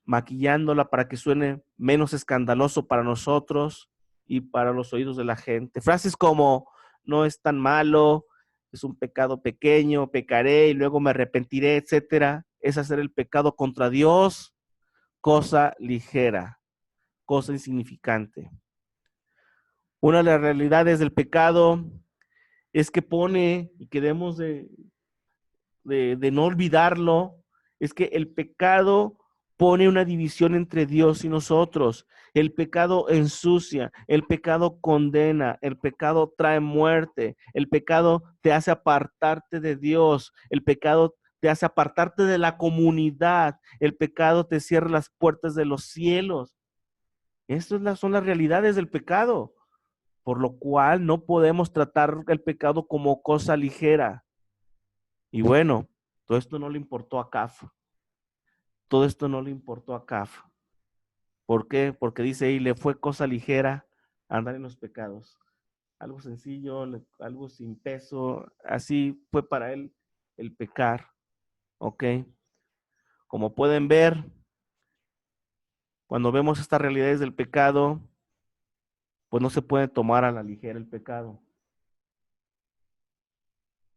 maquillándola para que suene menos escandaloso para nosotros y para los oídos de la gente. Frases como, no es tan malo, es un pecado pequeño, pecaré y luego me arrepentiré, etcétera. es hacer el pecado contra Dios cosa ligera, cosa insignificante. Una de las realidades del pecado es que pone, y que debemos de no olvidarlo, es que el pecado pone una división entre Dios y nosotros. El pecado ensucia, el pecado condena, el pecado trae muerte, el pecado te hace apartarte de Dios, el pecado te hace apartarte de la comunidad, el pecado te cierra las puertas de los cielos. Estas son las realidades del pecado, por lo cual no podemos tratar el pecado como cosa ligera. Y bueno, todo esto no le importó a Caf. Todo esto no le importó a Caf. ¿Por qué? Porque dice ahí, le fue cosa ligera andar en los pecados. Algo sencillo, algo sin peso. Así fue para él el pecar. ¿Ok? Como pueden ver, cuando vemos estas realidades del pecado, pues no se puede tomar a la ligera el pecado.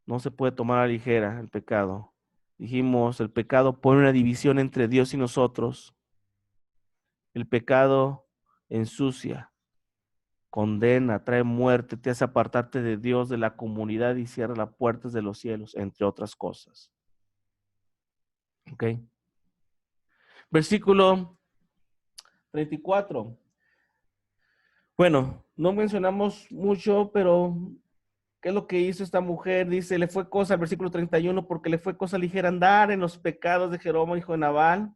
No se puede tomar a la ligera el pecado. Dijimos, el pecado pone una división entre Dios y nosotros. El pecado ensucia, condena, trae muerte, te hace apartarte de Dios, de la comunidad y cierra las puertas de los cielos, entre otras cosas. ¿Ok? Versículo 34. Bueno, no mencionamos mucho, pero ¿qué es lo que hizo esta mujer? Dice, le fue cosa, el versículo 31, porque le fue cosa ligera andar en los pecados de Jeroboam, hijo de Nabal.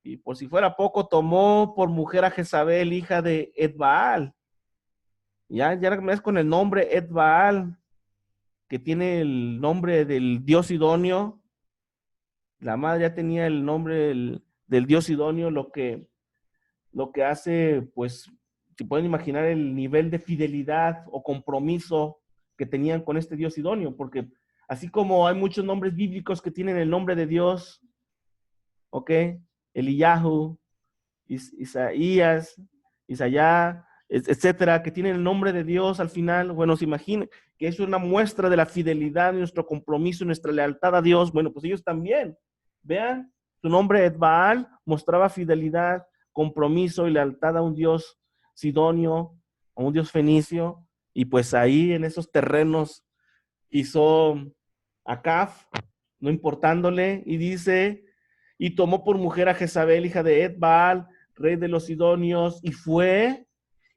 Y por si fuera poco, tomó por mujer a Jezabel, hija de Etbaal. Ya es con el nombre Etbaal, que tiene el nombre del dios idóneo. La madre ya tenía el nombre del dios idóneo, lo que hace, pues, si pueden imaginar el nivel de fidelidad o compromiso que tenían con este dios idóneo, porque así como hay muchos nombres bíblicos que tienen el nombre de Dios, ¿ok? Eliyahu, Isaías, Isaías, etcétera, que tienen el nombre de Dios al final. Bueno, se imagina que eso es una muestra de la fidelidad, de nuestro compromiso, nuestra lealtad a Dios. Bueno, pues ellos también. Vean, su nombre Edbaal mostraba fidelidad, compromiso y lealtad a un Dios sidonio, a un Dios fenicio. Y pues ahí en esos terrenos hizo Acaf, no importándole, y dice, y tomó por mujer a Jezabel, hija de Edbaal, rey de los sidonios, y fue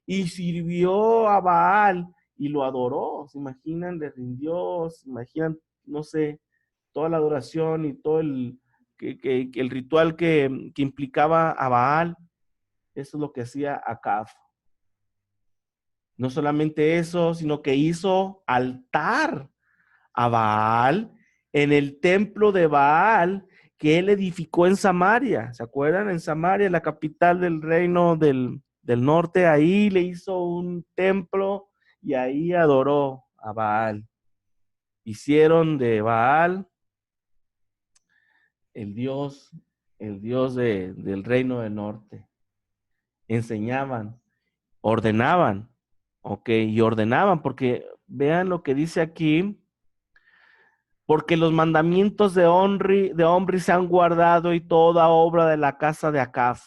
y sirvió a Baal y lo adoró. ¿Se imaginan? Le rindió, se imaginan, no sé, toda la adoración y todo el ritual que implicaba a Baal. Eso es lo que hacía Acab. No solamente eso, sino que hizo altar a Baal en el templo de Baal que él edificó en Samaria. ¿Se acuerdan? En Samaria, la capital del reino del norte, ahí le hizo un templo y ahí adoró a Baal. Hicieron de Baal el dios, del reino del norte. Enseñaban, ordenaban, ok, y ordenaban, porque vean lo que dice aquí, porque los mandamientos de Omri se han guardado y toda obra de la casa de Acab.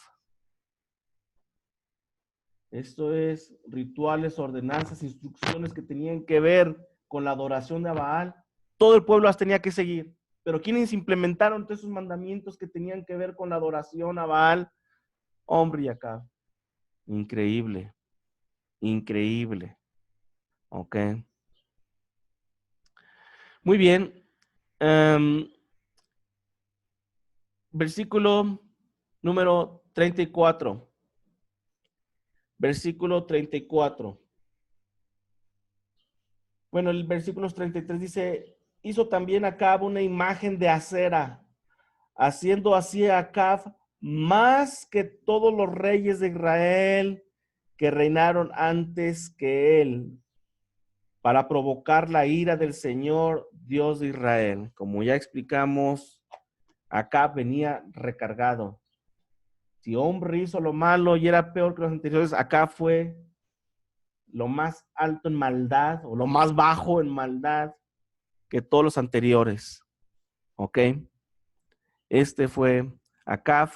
Esto es rituales, ordenanzas, instrucciones que tenían que ver con la adoración de Baal. Todo el pueblo las tenía que seguir. Pero ¿quiénes implementaron todos esos mandamientos que tenían que ver con la adoración a Baal? Omri y Acab. Increíble, increíble. Ok. Muy bien. Versículo número 34. Versículo 34. Bueno, el versículo 33 dice, hizo también Acab una imagen de acera, haciendo así a Acab más que todos los reyes de Israel que reinaron antes que él, para provocar la ira del Señor, Dios de Israel. Como ya explicamos, Acab venía recargado. Si hombre hizo lo malo y era peor que los anteriores, acá fue lo más alto en maldad o lo más bajo en maldad que todos los anteriores. ¿Ok? Este fue Acab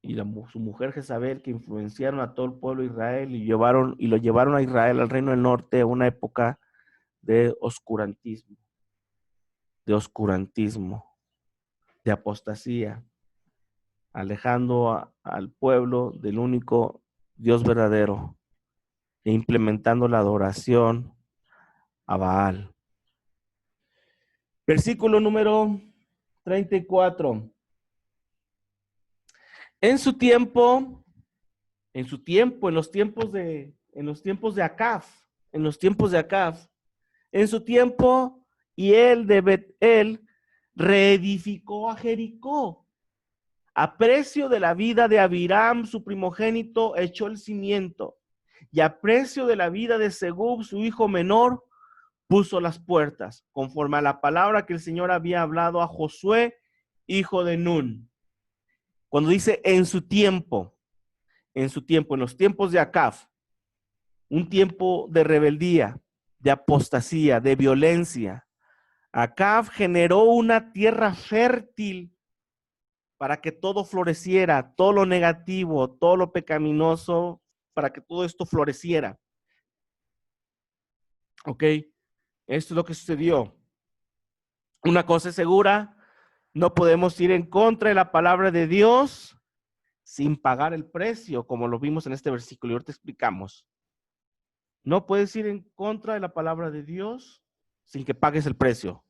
y su mujer Jezabel, que influenciaron a todo el pueblo de Israel y lo llevaron a Israel, al reino del norte, a una época de oscurantismo, de apostasía, alejando al pueblo del único Dios verdadero e implementando la adoración a Baal. Versículo número 34. En su tiempo, en los tiempos de Acab, en su tiempo, y él de Bet-El reedificó a Jericó. A precio de la vida de Abiram, su primogénito, echó el cimiento, y a precio de la vida de Segub, su hijo menor, puso las puertas, conforme a la palabra que el Señor había hablado a Josué, hijo de Nun. Cuando dice en su tiempo, en los tiempos de Acab, un tiempo de rebeldía, de apostasía, de violencia, Acab generó una tierra fértil para que todo floreciera, todo lo negativo, todo lo pecaminoso, para que todo esto floreciera. ¿Ok? Esto es lo que sucedió. Una cosa es segura, no podemos ir en contra de la palabra de Dios sin pagar el precio, como lo vimos en este versículo y ahorita explicamos. No puedes ir en contra de la palabra de Dios sin que pagues el precio.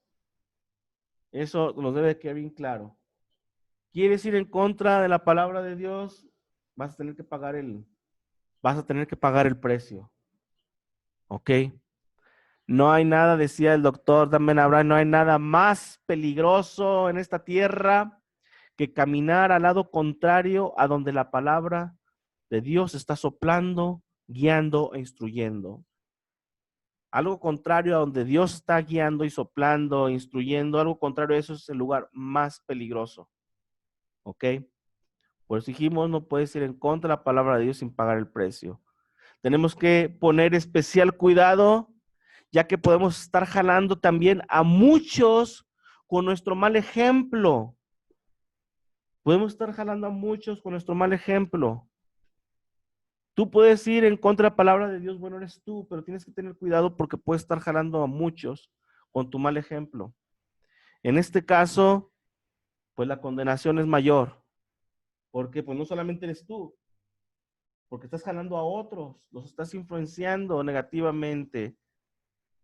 Eso nos debe quedar bien claro. ¿Quieres ir en contra de la palabra de Dios? Vas a tener que pagar el precio. ¿Ok? No hay nada, decía el doctor Dan Abraham, no hay nada más peligroso en esta tierra que caminar al lado contrario a donde la palabra de Dios está soplando, guiando e instruyendo. Algo contrario a donde Dios está guiando y soplando, instruyendo, algo contrario a eso es el lugar más peligroso. ¿Ok? Por eso dijimos, no puedes ir en contra de la palabra de Dios sin pagar el precio. Tenemos que poner especial cuidado, ya que podemos estar jalando también a muchos con nuestro mal ejemplo. Podemos estar jalando a muchos con nuestro mal ejemplo. Tú puedes ir en contra de la palabra de Dios, bueno, eres tú, pero tienes que tener cuidado porque puedes estar jalando a muchos con tu mal ejemplo. En este caso, pues la condenación es mayor, porque pues no solamente eres tú, porque estás jalando a otros, los estás influenciando negativamente.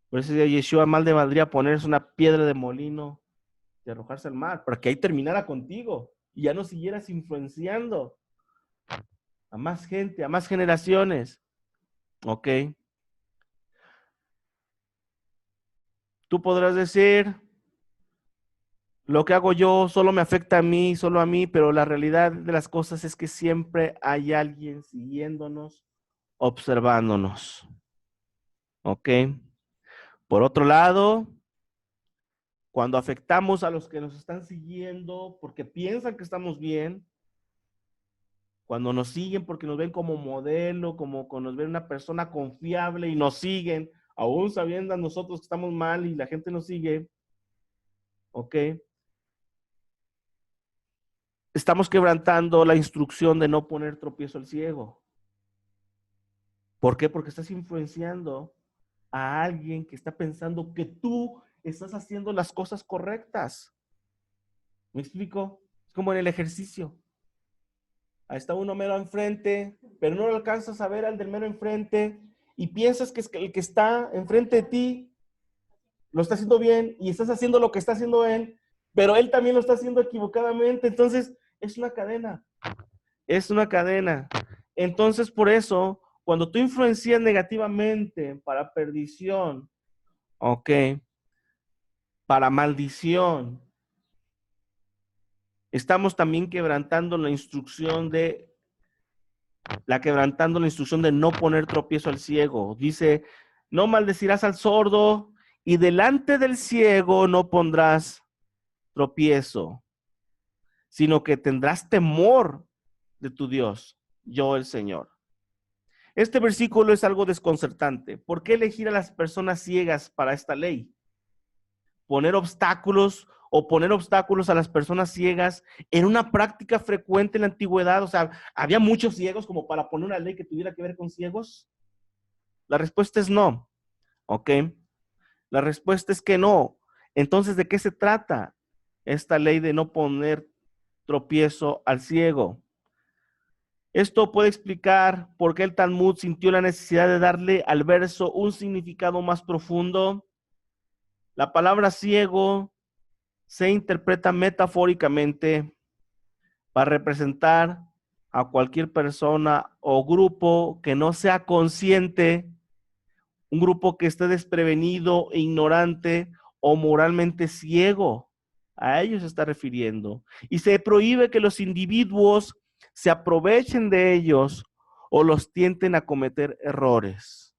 Por eso Yeshua mal de valdría ponerse una piedra de molino y arrojarse al mar, para que ahí terminara contigo y ya no siguieras influenciando a más gente, a más generaciones. ¿Ok? Tú podrás decir, lo que hago yo solo me afecta a mí, solo a mí, pero la realidad de las cosas es que siempre hay alguien siguiéndonos, observándonos. ¿Ok? Por otro lado, cuando afectamos a los que nos están siguiendo porque piensan que estamos bien, cuando nos siguen porque nos ven como modelo, como nos ven una persona confiable y nos siguen, aún sabiendo a nosotros que estamos mal y la gente nos sigue, ¿ok? Estamos quebrantando la instrucción de no poner tropiezo al ciego. ¿Por qué? Porque estás influenciando a alguien que está pensando que tú estás haciendo las cosas correctas. ¿Me explico? Es como en el ejercicio. Ahí está uno mero enfrente, pero no lo alcanzas a ver al del mero enfrente y piensas que el que está enfrente de ti lo está haciendo bien y estás haciendo lo que está haciendo él, pero él también lo está haciendo equivocadamente. Entonces, es una cadena. Es una cadena. Entonces, por eso, cuando tú influencias negativamente para perdición, ok, para maldición, estamos también quebrantando la instrucción de no poner tropiezo al ciego. Dice, no maldecirás al sordo y delante del ciego no pondrás tropiezo, sino que tendrás temor de tu Dios, yo el Señor. Este versículo es algo desconcertante. ¿Por qué elegir a las personas ciegas para esta ley? Poner obstáculos o poner obstáculos a las personas ciegas era una práctica frecuente en la antigüedad? O sea, ¿había muchos ciegos como para poner una ley que tuviera que ver con ciegos? La respuesta es no, ¿ok? La respuesta es que no. Entonces, ¿de qué se trata esta ley de no poner tropiezo al ciego? Esto puede explicar por qué el Talmud sintió la necesidad de darle al verso un significado más profundo. La palabra ciego se interpreta metafóricamente para representar a cualquier persona o grupo que no sea consciente, un grupo que esté desprevenido e ignorante o moralmente ciego. A ellos se está refiriendo. Y se prohíbe que los individuos se aprovechen de ellos o los tienten a cometer errores.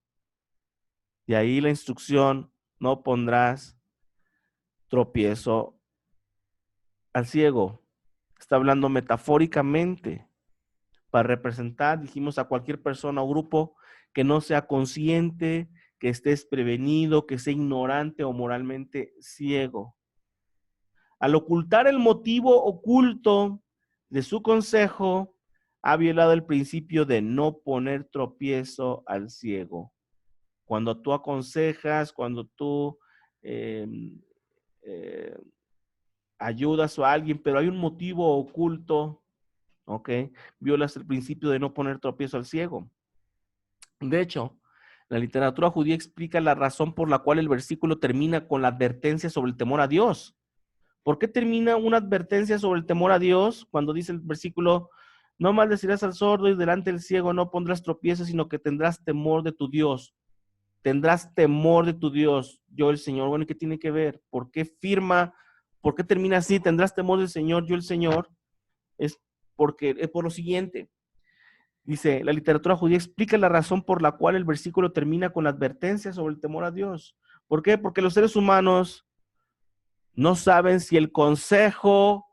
De ahí la instrucción: no pondrás tropiezo al ciego. Está hablando metafóricamente para representar, dijimos, a cualquier persona o grupo que no sea consciente, que esté desprevenido, que sea ignorante o moralmente ciego. Al ocultar el motivo oculto de su consejo, ha violado el principio de no poner tropiezo al ciego. Cuando tú aconsejas, cuando tú eh, eh, ayudas a alguien, pero hay un motivo oculto, ¿ok? Violas el principio de no poner tropiezo al ciego. De hecho, la literatura judía explica la razón por la cual el versículo termina con la advertencia sobre el temor a Dios. ¿Por qué termina una advertencia sobre el temor a Dios cuando dice el versículo: no maldecirás al sordo y delante del ciego no pondrás tropiezo, sino que tendrás temor de tu Dios? Tendrás temor de tu Dios, yo el Señor. Bueno, ¿y qué tiene que ver? ¿Por qué firma? ¿Por qué termina así? Tendrás temor del Señor, yo el Señor. Es porque es por lo siguiente. Dice, la literatura judía explica la razón por la cual el versículo termina con la advertencia sobre el temor a Dios. ¿Por qué? Porque los seres humanos no saben si el consejo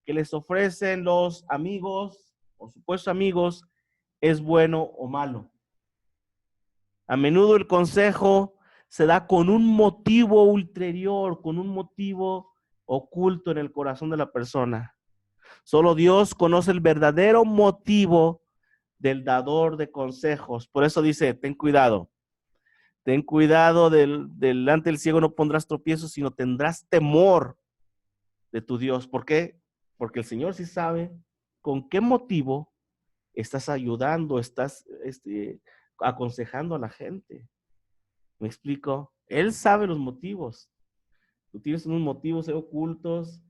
que les ofrecen los amigos o supuestos amigos es bueno o malo. A menudo el consejo se da con un motivo ulterior, con un motivo oculto en el corazón de la persona. Solo Dios conoce el verdadero motivo del dador de consejos. Por eso dice, ten cuidado. Ten cuidado delante del ciego no pondrás tropiezos, sino tendrás temor de tu Dios. ¿Por qué? Porque el Señor sí sabe con qué motivo estás ayudando, estás aconsejando a la gente. ¿Me explico? Él sabe los motivos. Tú tienes unos motivos ocultos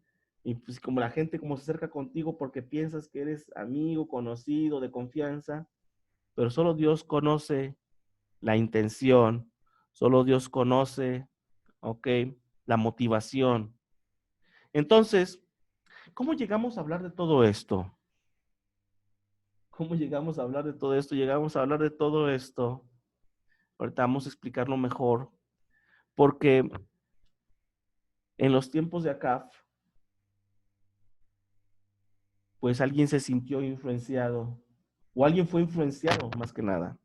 y pues como la gente como se acerca contigo porque piensas que eres amigo, conocido, de confianza, pero solo Dios conoce la intención, solo Dios conoce, ¿ok? La motivación. Entonces, ¿cómo llegamos a hablar de todo esto? ¿Cómo llegamos a hablar de todo esto? Llegamos a hablar de todo esto. Ahorita vamos a explicarlo mejor, porque en los tiempos de Acab, pues alguien se sintió influenciado, o alguien fue influenciado más que nada.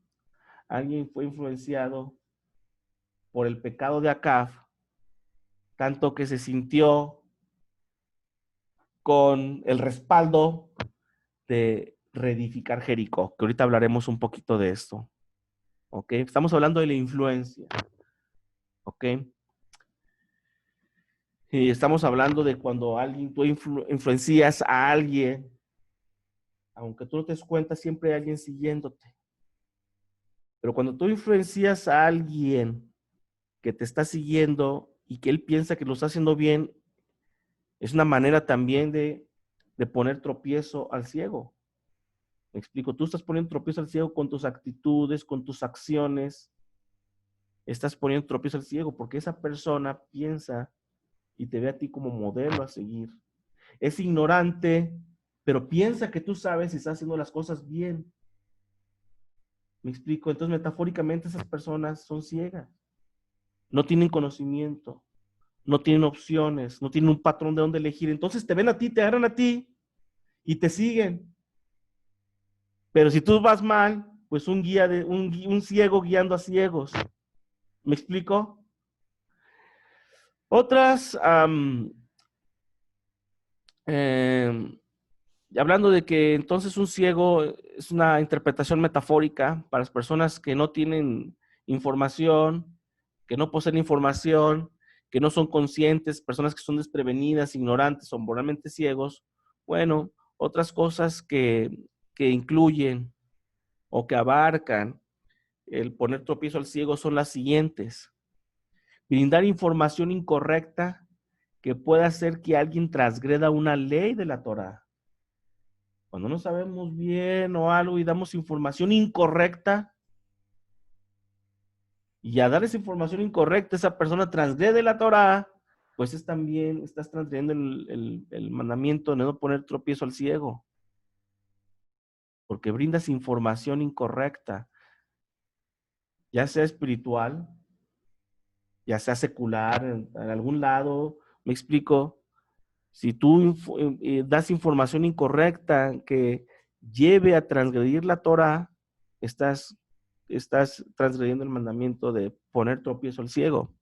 Alguien fue influenciado por el pecado de Acab, tanto que se sintió con el respaldo de reedificar Jericó, que ahorita hablaremos un poquito de esto. ¿Ok? Estamos hablando de la influencia. ¿Ok? Y estamos hablando de cuando tú influencias a alguien, aunque tú no te des cuenta, siempre hay alguien siguiéndote. Pero cuando tú influencias a alguien que te está siguiendo y que él piensa que lo está haciendo bien, es una manera también de poner tropiezo al ciego. Me explico, tú estás poniendo tropiezo al ciego con tus actitudes, con tus acciones. Estás poniendo tropiezo al ciego porque esa persona piensa y te ve a ti como modelo a seguir. Es ignorante, pero piensa que tú sabes si está haciendo las cosas bien. ¿Me explico? Entonces, metafóricamente, esas personas son ciegas. No tienen conocimiento, no tienen opciones, no tienen un patrón de dónde elegir. Entonces, te ven a ti, te agarran a ti y te siguen. Pero si tú vas mal, pues un ciego guiando a ciegos. ¿Me explico? Otras Hablando de que entonces un ciego es una interpretación metafórica para las personas que no tienen información, que no poseen información, que no son conscientes, personas que son desprevenidas, ignorantes o moralmente ciegos. Bueno, otras cosas que incluyen o que abarcan el poner tropiezo al ciego son las siguientes: brindar información incorrecta que pueda hacer que alguien transgreda una ley de la Torá. Cuando no sabemos bien o algo y damos información incorrecta, y a dar esa información incorrecta, esa persona transgrede la Torá, pues es también, estás transgrediendo el mandamiento de no poner tropiezo al ciego, porque brindas información incorrecta, ya sea espiritual, ya sea secular, en algún lado. Me explico. Si tú das información incorrecta que lleve a transgredir la Torah, estás transgrediendo el mandamiento de poner tropiezo al ciego.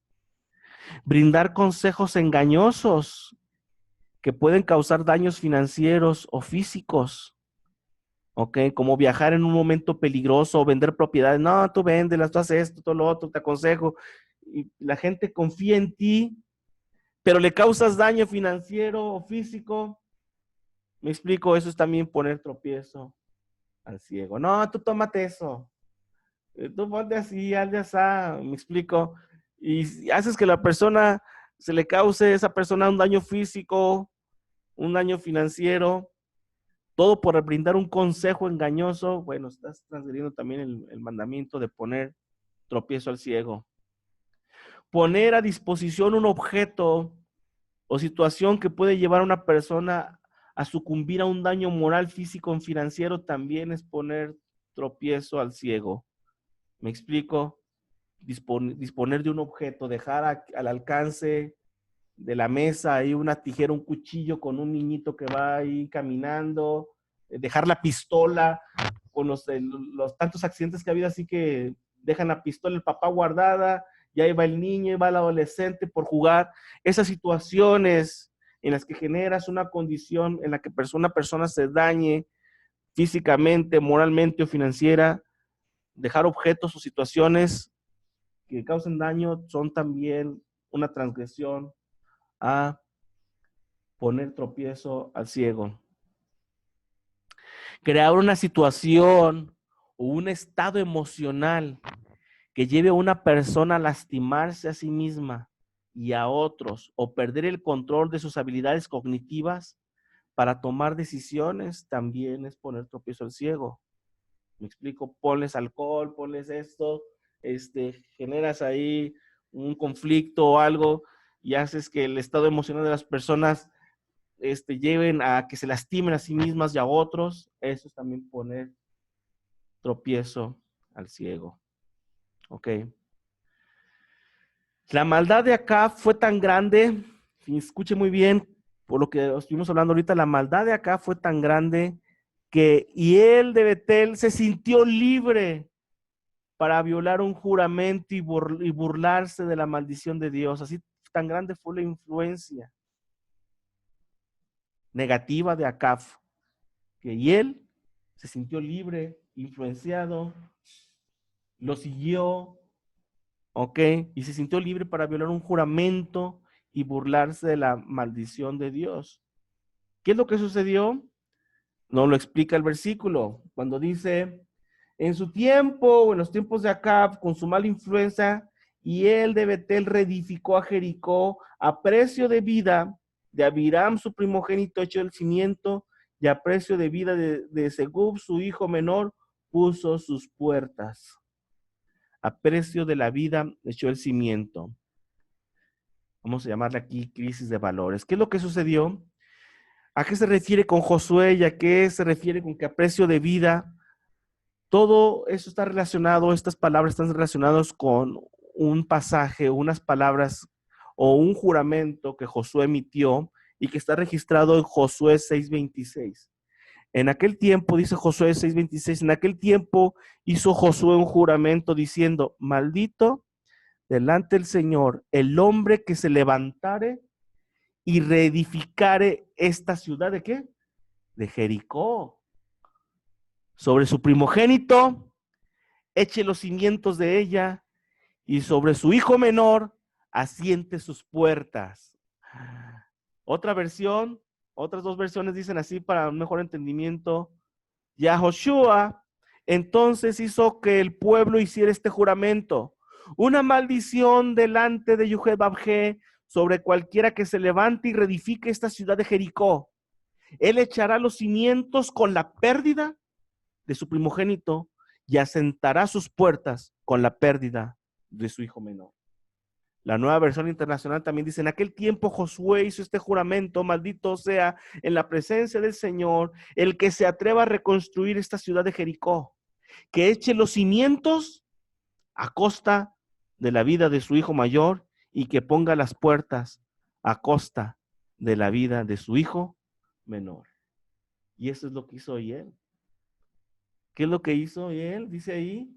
Brindar consejos engañosos que pueden causar daños financieros o físicos. ¿Ok? Como viajar en un momento peligroso o vender propiedades. No, tú véndelas, tú haces esto, todo lo otro, te aconsejo. Y la gente confía en ti, pero le causas daño financiero o físico. Me explico, eso es también poner tropiezo al ciego. No, tú tómate eso. Tú ponte así, haz de así, me explico. Y haces que la persona se le cause a esa persona un daño físico, un daño financiero, todo por brindar un consejo engañoso. Bueno, estás transgrediendo también el mandamiento de poner tropiezo al ciego. Poner a disposición un objeto o situación que puede llevar a una persona a sucumbir a un daño moral, físico o financiero también es poner tropiezo al ciego. ¿Me explico? Disponer de un objeto, dejar al alcance de la mesa ahí una tijera, un cuchillo con un niñito que va ahí caminando, dejar la pistola con los tantos accidentes que ha habido, así que dejan la pistola, el papá guardada, y ahí va el niño, y va el adolescente por jugar. Esas situaciones en las que generas una condición en la que una persona se dañe físicamente, moralmente o financiera, dejar objetos o situaciones que causen daño son también una transgresión a poner tropiezo al ciego. Crear una situación o un estado emocional que lleve a una persona a lastimarse a sí misma y a otros o perder el control de sus habilidades cognitivas para tomar decisiones también es poner tropiezo al ciego. Me explico, ponles alcohol, ponles esto, generas ahí un conflicto o algo y haces que el estado emocional de las personas lleven a que se lastimen a sí mismas y a otros. Eso es también poner tropiezo al ciego. Ok. La maldad de Acab fue tan grande, escuche muy bien, por lo que estuvimos hablando ahorita, la maldad de Acab fue tan grande que Hiel de Betel se sintió libre para violar un juramento y burlarse de la maldición de Dios. Así tan grande fue la influencia negativa de Acab, que Hiel se sintió libre, influenciado, lo siguió, ¿ok? Y se sintió libre para violar un juramento y burlarse de la maldición de Dios. ¿Qué es lo que sucedió? No lo explica el versículo, cuando dice, en su tiempo, o en los tiempos de Acab, con su mala influencia, y él de Betel reedificó a Jericó a precio de vida de Abiram, su primogénito, echó el cimiento, y a precio de vida de Segub, su hijo menor, puso sus puertas. A precio de la vida echó el cimiento. Vamos a llamarle aquí crisis de valores. ¿Qué es lo que sucedió? ¿A qué se refiere con Josué y a qué se refiere con que a precio de vida? Todo eso está relacionado, estas palabras están relacionadas con un pasaje, unas palabras o un juramento que Josué emitió y que está registrado en Josué 6:26. En aquel tiempo, dice Josué 6:26, en aquel tiempo hizo Josué un juramento diciendo, maldito delante del Señor el hombre que se levantare y reedificare esta ciudad ¿de qué? De Jericó. Sobre su primogénito, eche los cimientos de ella, y sobre su hijo menor, asiente sus puertas. Otra versión, otras dos versiones dicen así para un mejor entendimiento. Yahoshua entonces hizo que el pueblo hiciera este juramento: una maldición delante de Yuhel-Babje sobre cualquiera que se levante y reedifique esta ciudad de Jericó. Él echará los cimientos con la pérdida de su primogénito y asentará sus puertas con la pérdida de su hijo menor. La Nueva Versión Internacional también dice: en aquel tiempo Josué hizo este juramento: maldito sea en la presencia del Señor el que se atreva a reconstruir esta ciudad de Jericó, que eche los cimientos a costa de la vida de su hijo mayor y que ponga las puertas a costa de la vida de su hijo menor. Y eso es lo que hizo él. ¿Qué es lo que hizo él? Dice ahí,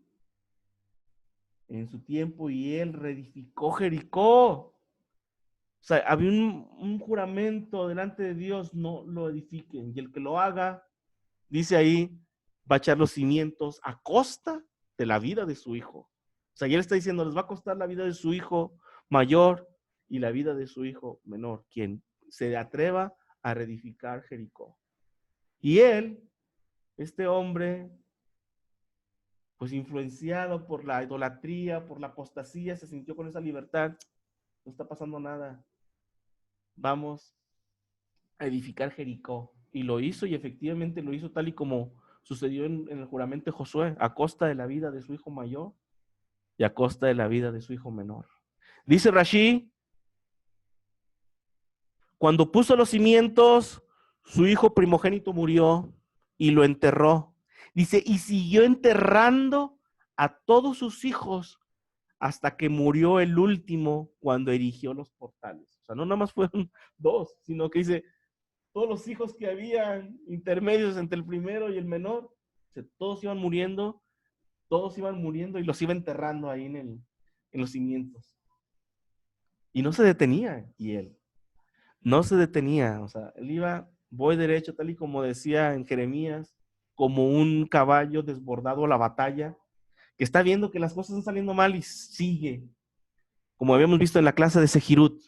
en su tiempo, y él reedificó Jericó. O sea, había un juramento delante de Dios: no lo edifiquen. Y el que lo haga, dice ahí, va a echar los cimientos a costa de la vida de su hijo. O sea, y él está diciendo, les va a costar la vida de su hijo mayor y la vida de su hijo menor, quien se atreva a reedificar Jericó. Y él, este hombre, pues influenciado por la idolatría, por la apostasía, se sintió con esa libertad. No está pasando nada. Vamos a edificar Jericó. Y lo hizo, y efectivamente lo hizo tal y como sucedió en el juramento de Josué, a costa de la vida de su hijo mayor y a costa de la vida de su hijo menor. Dice Rashi, cuando puso los cimientos, su hijo primogénito murió y lo enterró. Dice, y siguió enterrando a todos sus hijos hasta que murió el último cuando erigió los portales. O sea, no nada más fueron dos, sino que dice, todos los hijos que habían intermedios entre el primero y el menor, todos iban muriendo y los iba enterrando ahí en los cimientos. Y no se detenía, y él no se detenía. O sea, él iba, voy derecho, tal y como decía en Jeremías, como un caballo desbordado a la batalla, que está viendo que las cosas están saliendo mal y sigue. Como habíamos visto en la clase de Sejirut,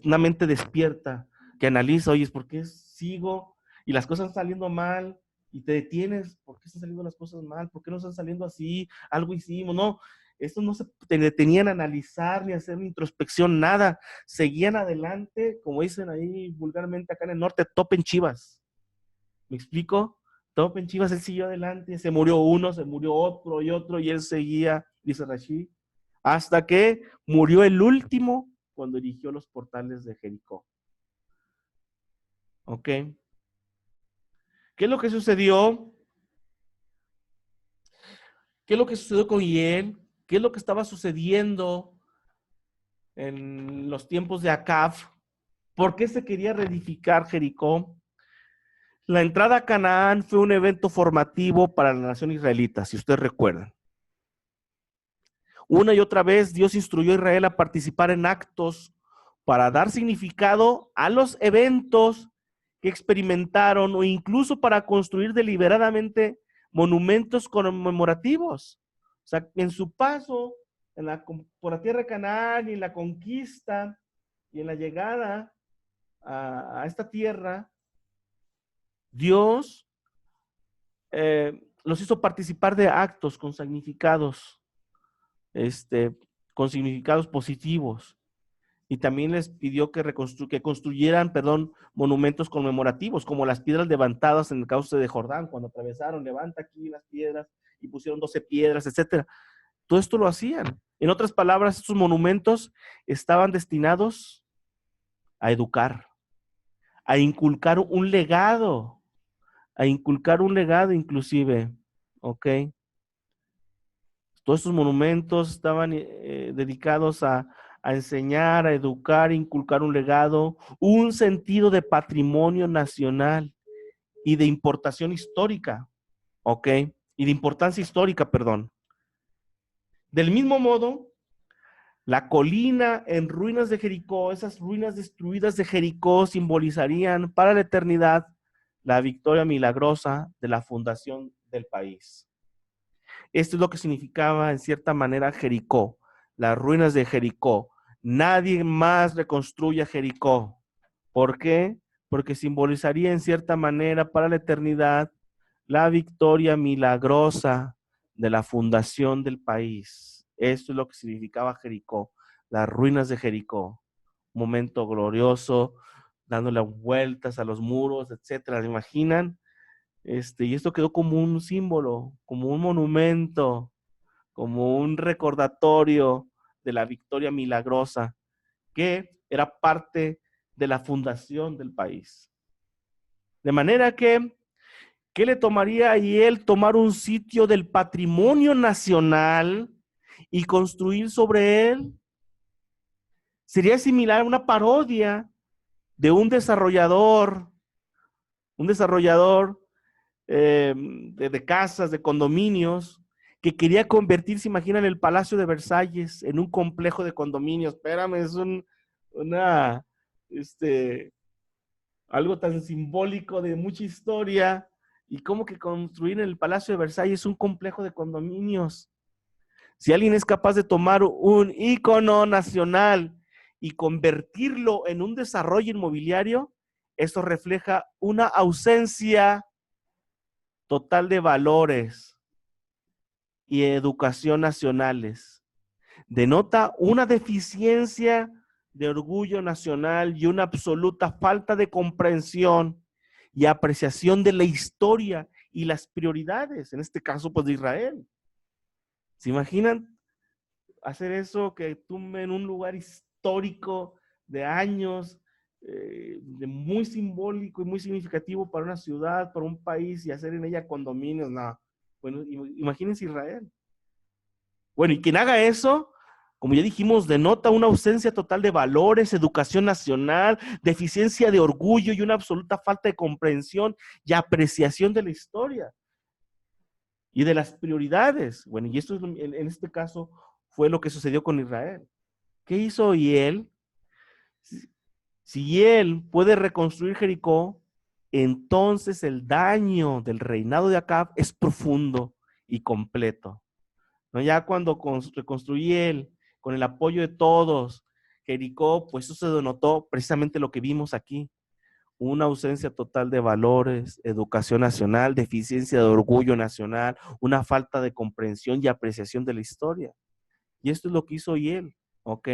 una mente despierta, que analiza, oye, ¿por qué sigo y las cosas están saliendo mal? Y te detienes, ¿por qué están saliendo las cosas mal? ¿Por qué no están saliendo así? Algo hicimos, no. Estos no se detenían a analizar ni a hacer introspección, nada. Seguían adelante, como dicen ahí vulgarmente acá en el norte, topen chivas. ¿Me explico? Topen chivas, él siguió adelante, se murió uno, se murió otro, y él seguía, dice Rashi, hasta que murió el último cuando erigió los portales de Jericó. ¿Ok? ¿Qué es lo que sucedió? ¿Qué es lo que sucedió con Hiel? ¿Qué es lo que estaba sucediendo en los tiempos de Acab? ¿Por qué se quería reedificar Jericó? La entrada a Canaán fue un evento formativo para la nación israelita, si ustedes recuerdan. Una y otra vez Dios instruyó a Israel a participar en actos para dar significado a los eventos que experimentaron o incluso para construir deliberadamente monumentos conmemorativos. O sea, en su paso por la tierra de Canaán y en la conquista y en la llegada a esta tierra, Dios los hizo participar de actos con significados, con significados positivos. Y también les pidió que construyeran, monumentos conmemorativos, como las piedras levantadas en el cauce de Jordán, cuando atravesaron, levanta aquí las piedras y pusieron 12 piedras, etcétera. Todo esto lo hacían. En otras palabras, estos monumentos estaban destinados a educar, a inculcar un legado, inclusive, ¿ok? Todos estos monumentos estaban dedicados a enseñar, a educar, a inculcar un legado, un sentido de patrimonio nacional y de importación histórica, ¿ok? Y de importancia histórica, perdón. Del mismo modo, La colina en ruinas de Jericó, esas ruinas destruidas de Jericó simbolizarían para la eternidad la victoria milagrosa de la fundación del país. Esto es lo que significaba en cierta manera Jericó, las ruinas de Jericó. Nadie más reconstruye Jericó. ¿Por qué? Porque simbolizaría en cierta manera para la eternidad la victoria milagrosa de la fundación del país. Esto es lo que significaba Jericó, las ruinas de Jericó. Un momento glorioso, dándole vueltas a los muros, etcétera. ¿Se imaginan? Y esto quedó como un símbolo, como un monumento, como un recordatorio de la victoria milagrosa que era parte de la fundación del país. De manera que, ¿qué le tomaría a él tomar un sitio del patrimonio nacional y construir sobre él? Sería similar a una parodia de un desarrollador de casas, de condominios, que quería convertirse, imaginan, el Palacio de Versalles en un complejo de condominios. Espérame, es una, algo tan simbólico de mucha historia. Y cómo que construir en el Palacio de Versalles un complejo de condominios. Si alguien es capaz de tomar un ícono nacional y convertirlo en un desarrollo inmobiliario, eso refleja una ausencia total de valores y educación nacionales. Denota una deficiencia de orgullo nacional y una absoluta falta de comprensión y apreciación de la historia y las prioridades, en este caso, pues de Israel. ¿Se imaginan hacer eso, que tú en un lugar histórico de años, de muy simbólico y muy significativo para una ciudad, para un país, y hacer en ella condominios? No. Bueno, imagínense Israel. Bueno, y quien haga eso, como ya dijimos, denota una ausencia total de valores, educación nacional, deficiencia de orgullo y una absoluta falta de comprensión y apreciación de la historia y de las prioridades. Bueno, y esto es, en este caso fue lo que sucedió con Israel. ¿Qué hizo Hiel? Si Hiel puede reconstruir Jericó, entonces el daño del reinado de Acab es profundo y completo. ¿No? Ya cuando reconstruí él, con el apoyo de todos, Jericó, pues eso se denotó precisamente lo que vimos aquí. Una ausencia total de valores, educación nacional, deficiencia de orgullo nacional, una falta de comprensión y apreciación de la historia. Y esto es lo que hizo Hiel, ¿ok?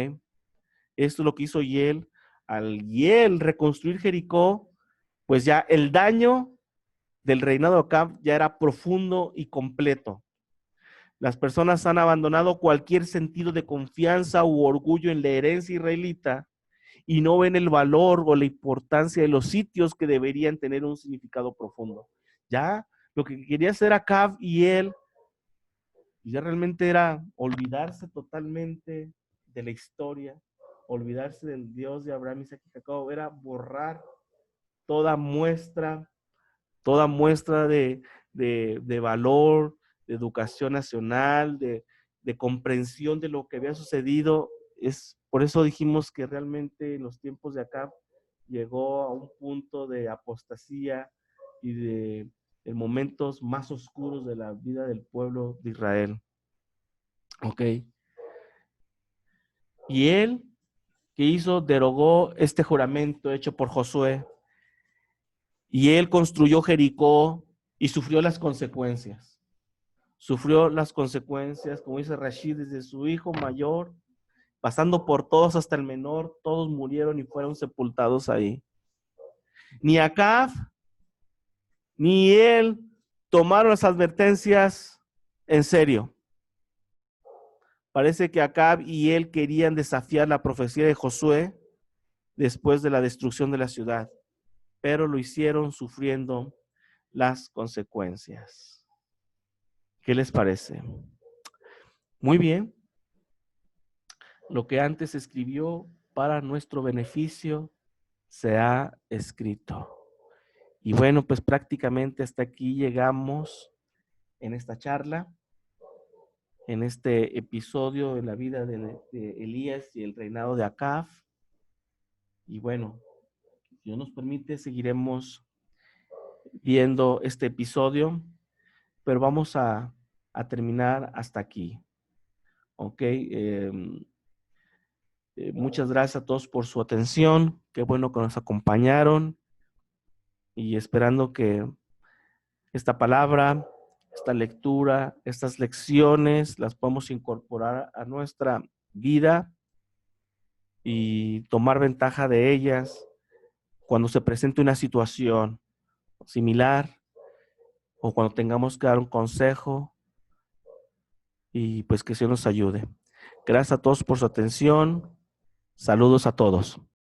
Esto es lo que hizo Hiel. Al Hiel reconstruir Jericó, pues ya el daño del reinado de Acab ya era profundo y completo. Las personas han abandonado cualquier sentido de confianza u orgullo en la herencia israelita y no ven el valor o la importancia de los sitios que deberían tener un significado profundo. Ya lo que quería hacer Acab y él ya realmente era olvidarse totalmente de la historia, olvidarse del Dios de Abraham, Isaac y Jacob, era borrar toda muestra de valor, de educación nacional, de comprensión de lo que había sucedido. Por eso dijimos que realmente en los tiempos de Acab llegó a un punto de apostasía y de momentos más oscuros de la vida del pueblo de Israel. Ok. Y él, ¿qué hizo? Derogó este juramento hecho por Josué. Y él construyó Jericó y sufrió las consecuencias. Sufrió las consecuencias, como dice Rashid, desde su hijo mayor, pasando por todos hasta el menor, todos murieron y fueron sepultados ahí. Ni Acab, ni él tomaron las advertencias en serio. Parece que Acab y él querían desafiar la profecía de Josué después de la destrucción de la ciudad, pero lo hicieron sufriendo las consecuencias. ¿Qué les parece? Muy bien. Lo que antes escribió para nuestro beneficio se ha escrito. Y bueno, pues prácticamente hasta aquí llegamos en esta charla. en este episodio en la vida de Elías y el reinado de Acab. Y bueno, si Dios nos permite, seguiremos viendo este episodio, pero vamos a terminar hasta aquí. Ok, muchas gracias a todos por su atención. Qué bueno que nos acompañaron y esperando que esta palabra, esta lectura, estas lecciones las podamos incorporar a nuestra vida y tomar ventaja de ellas cuando se presente una situación similar o cuando tengamos que dar un consejo, y pues que Dios nos ayude. Gracias a todos por su atención. Saludos a todos.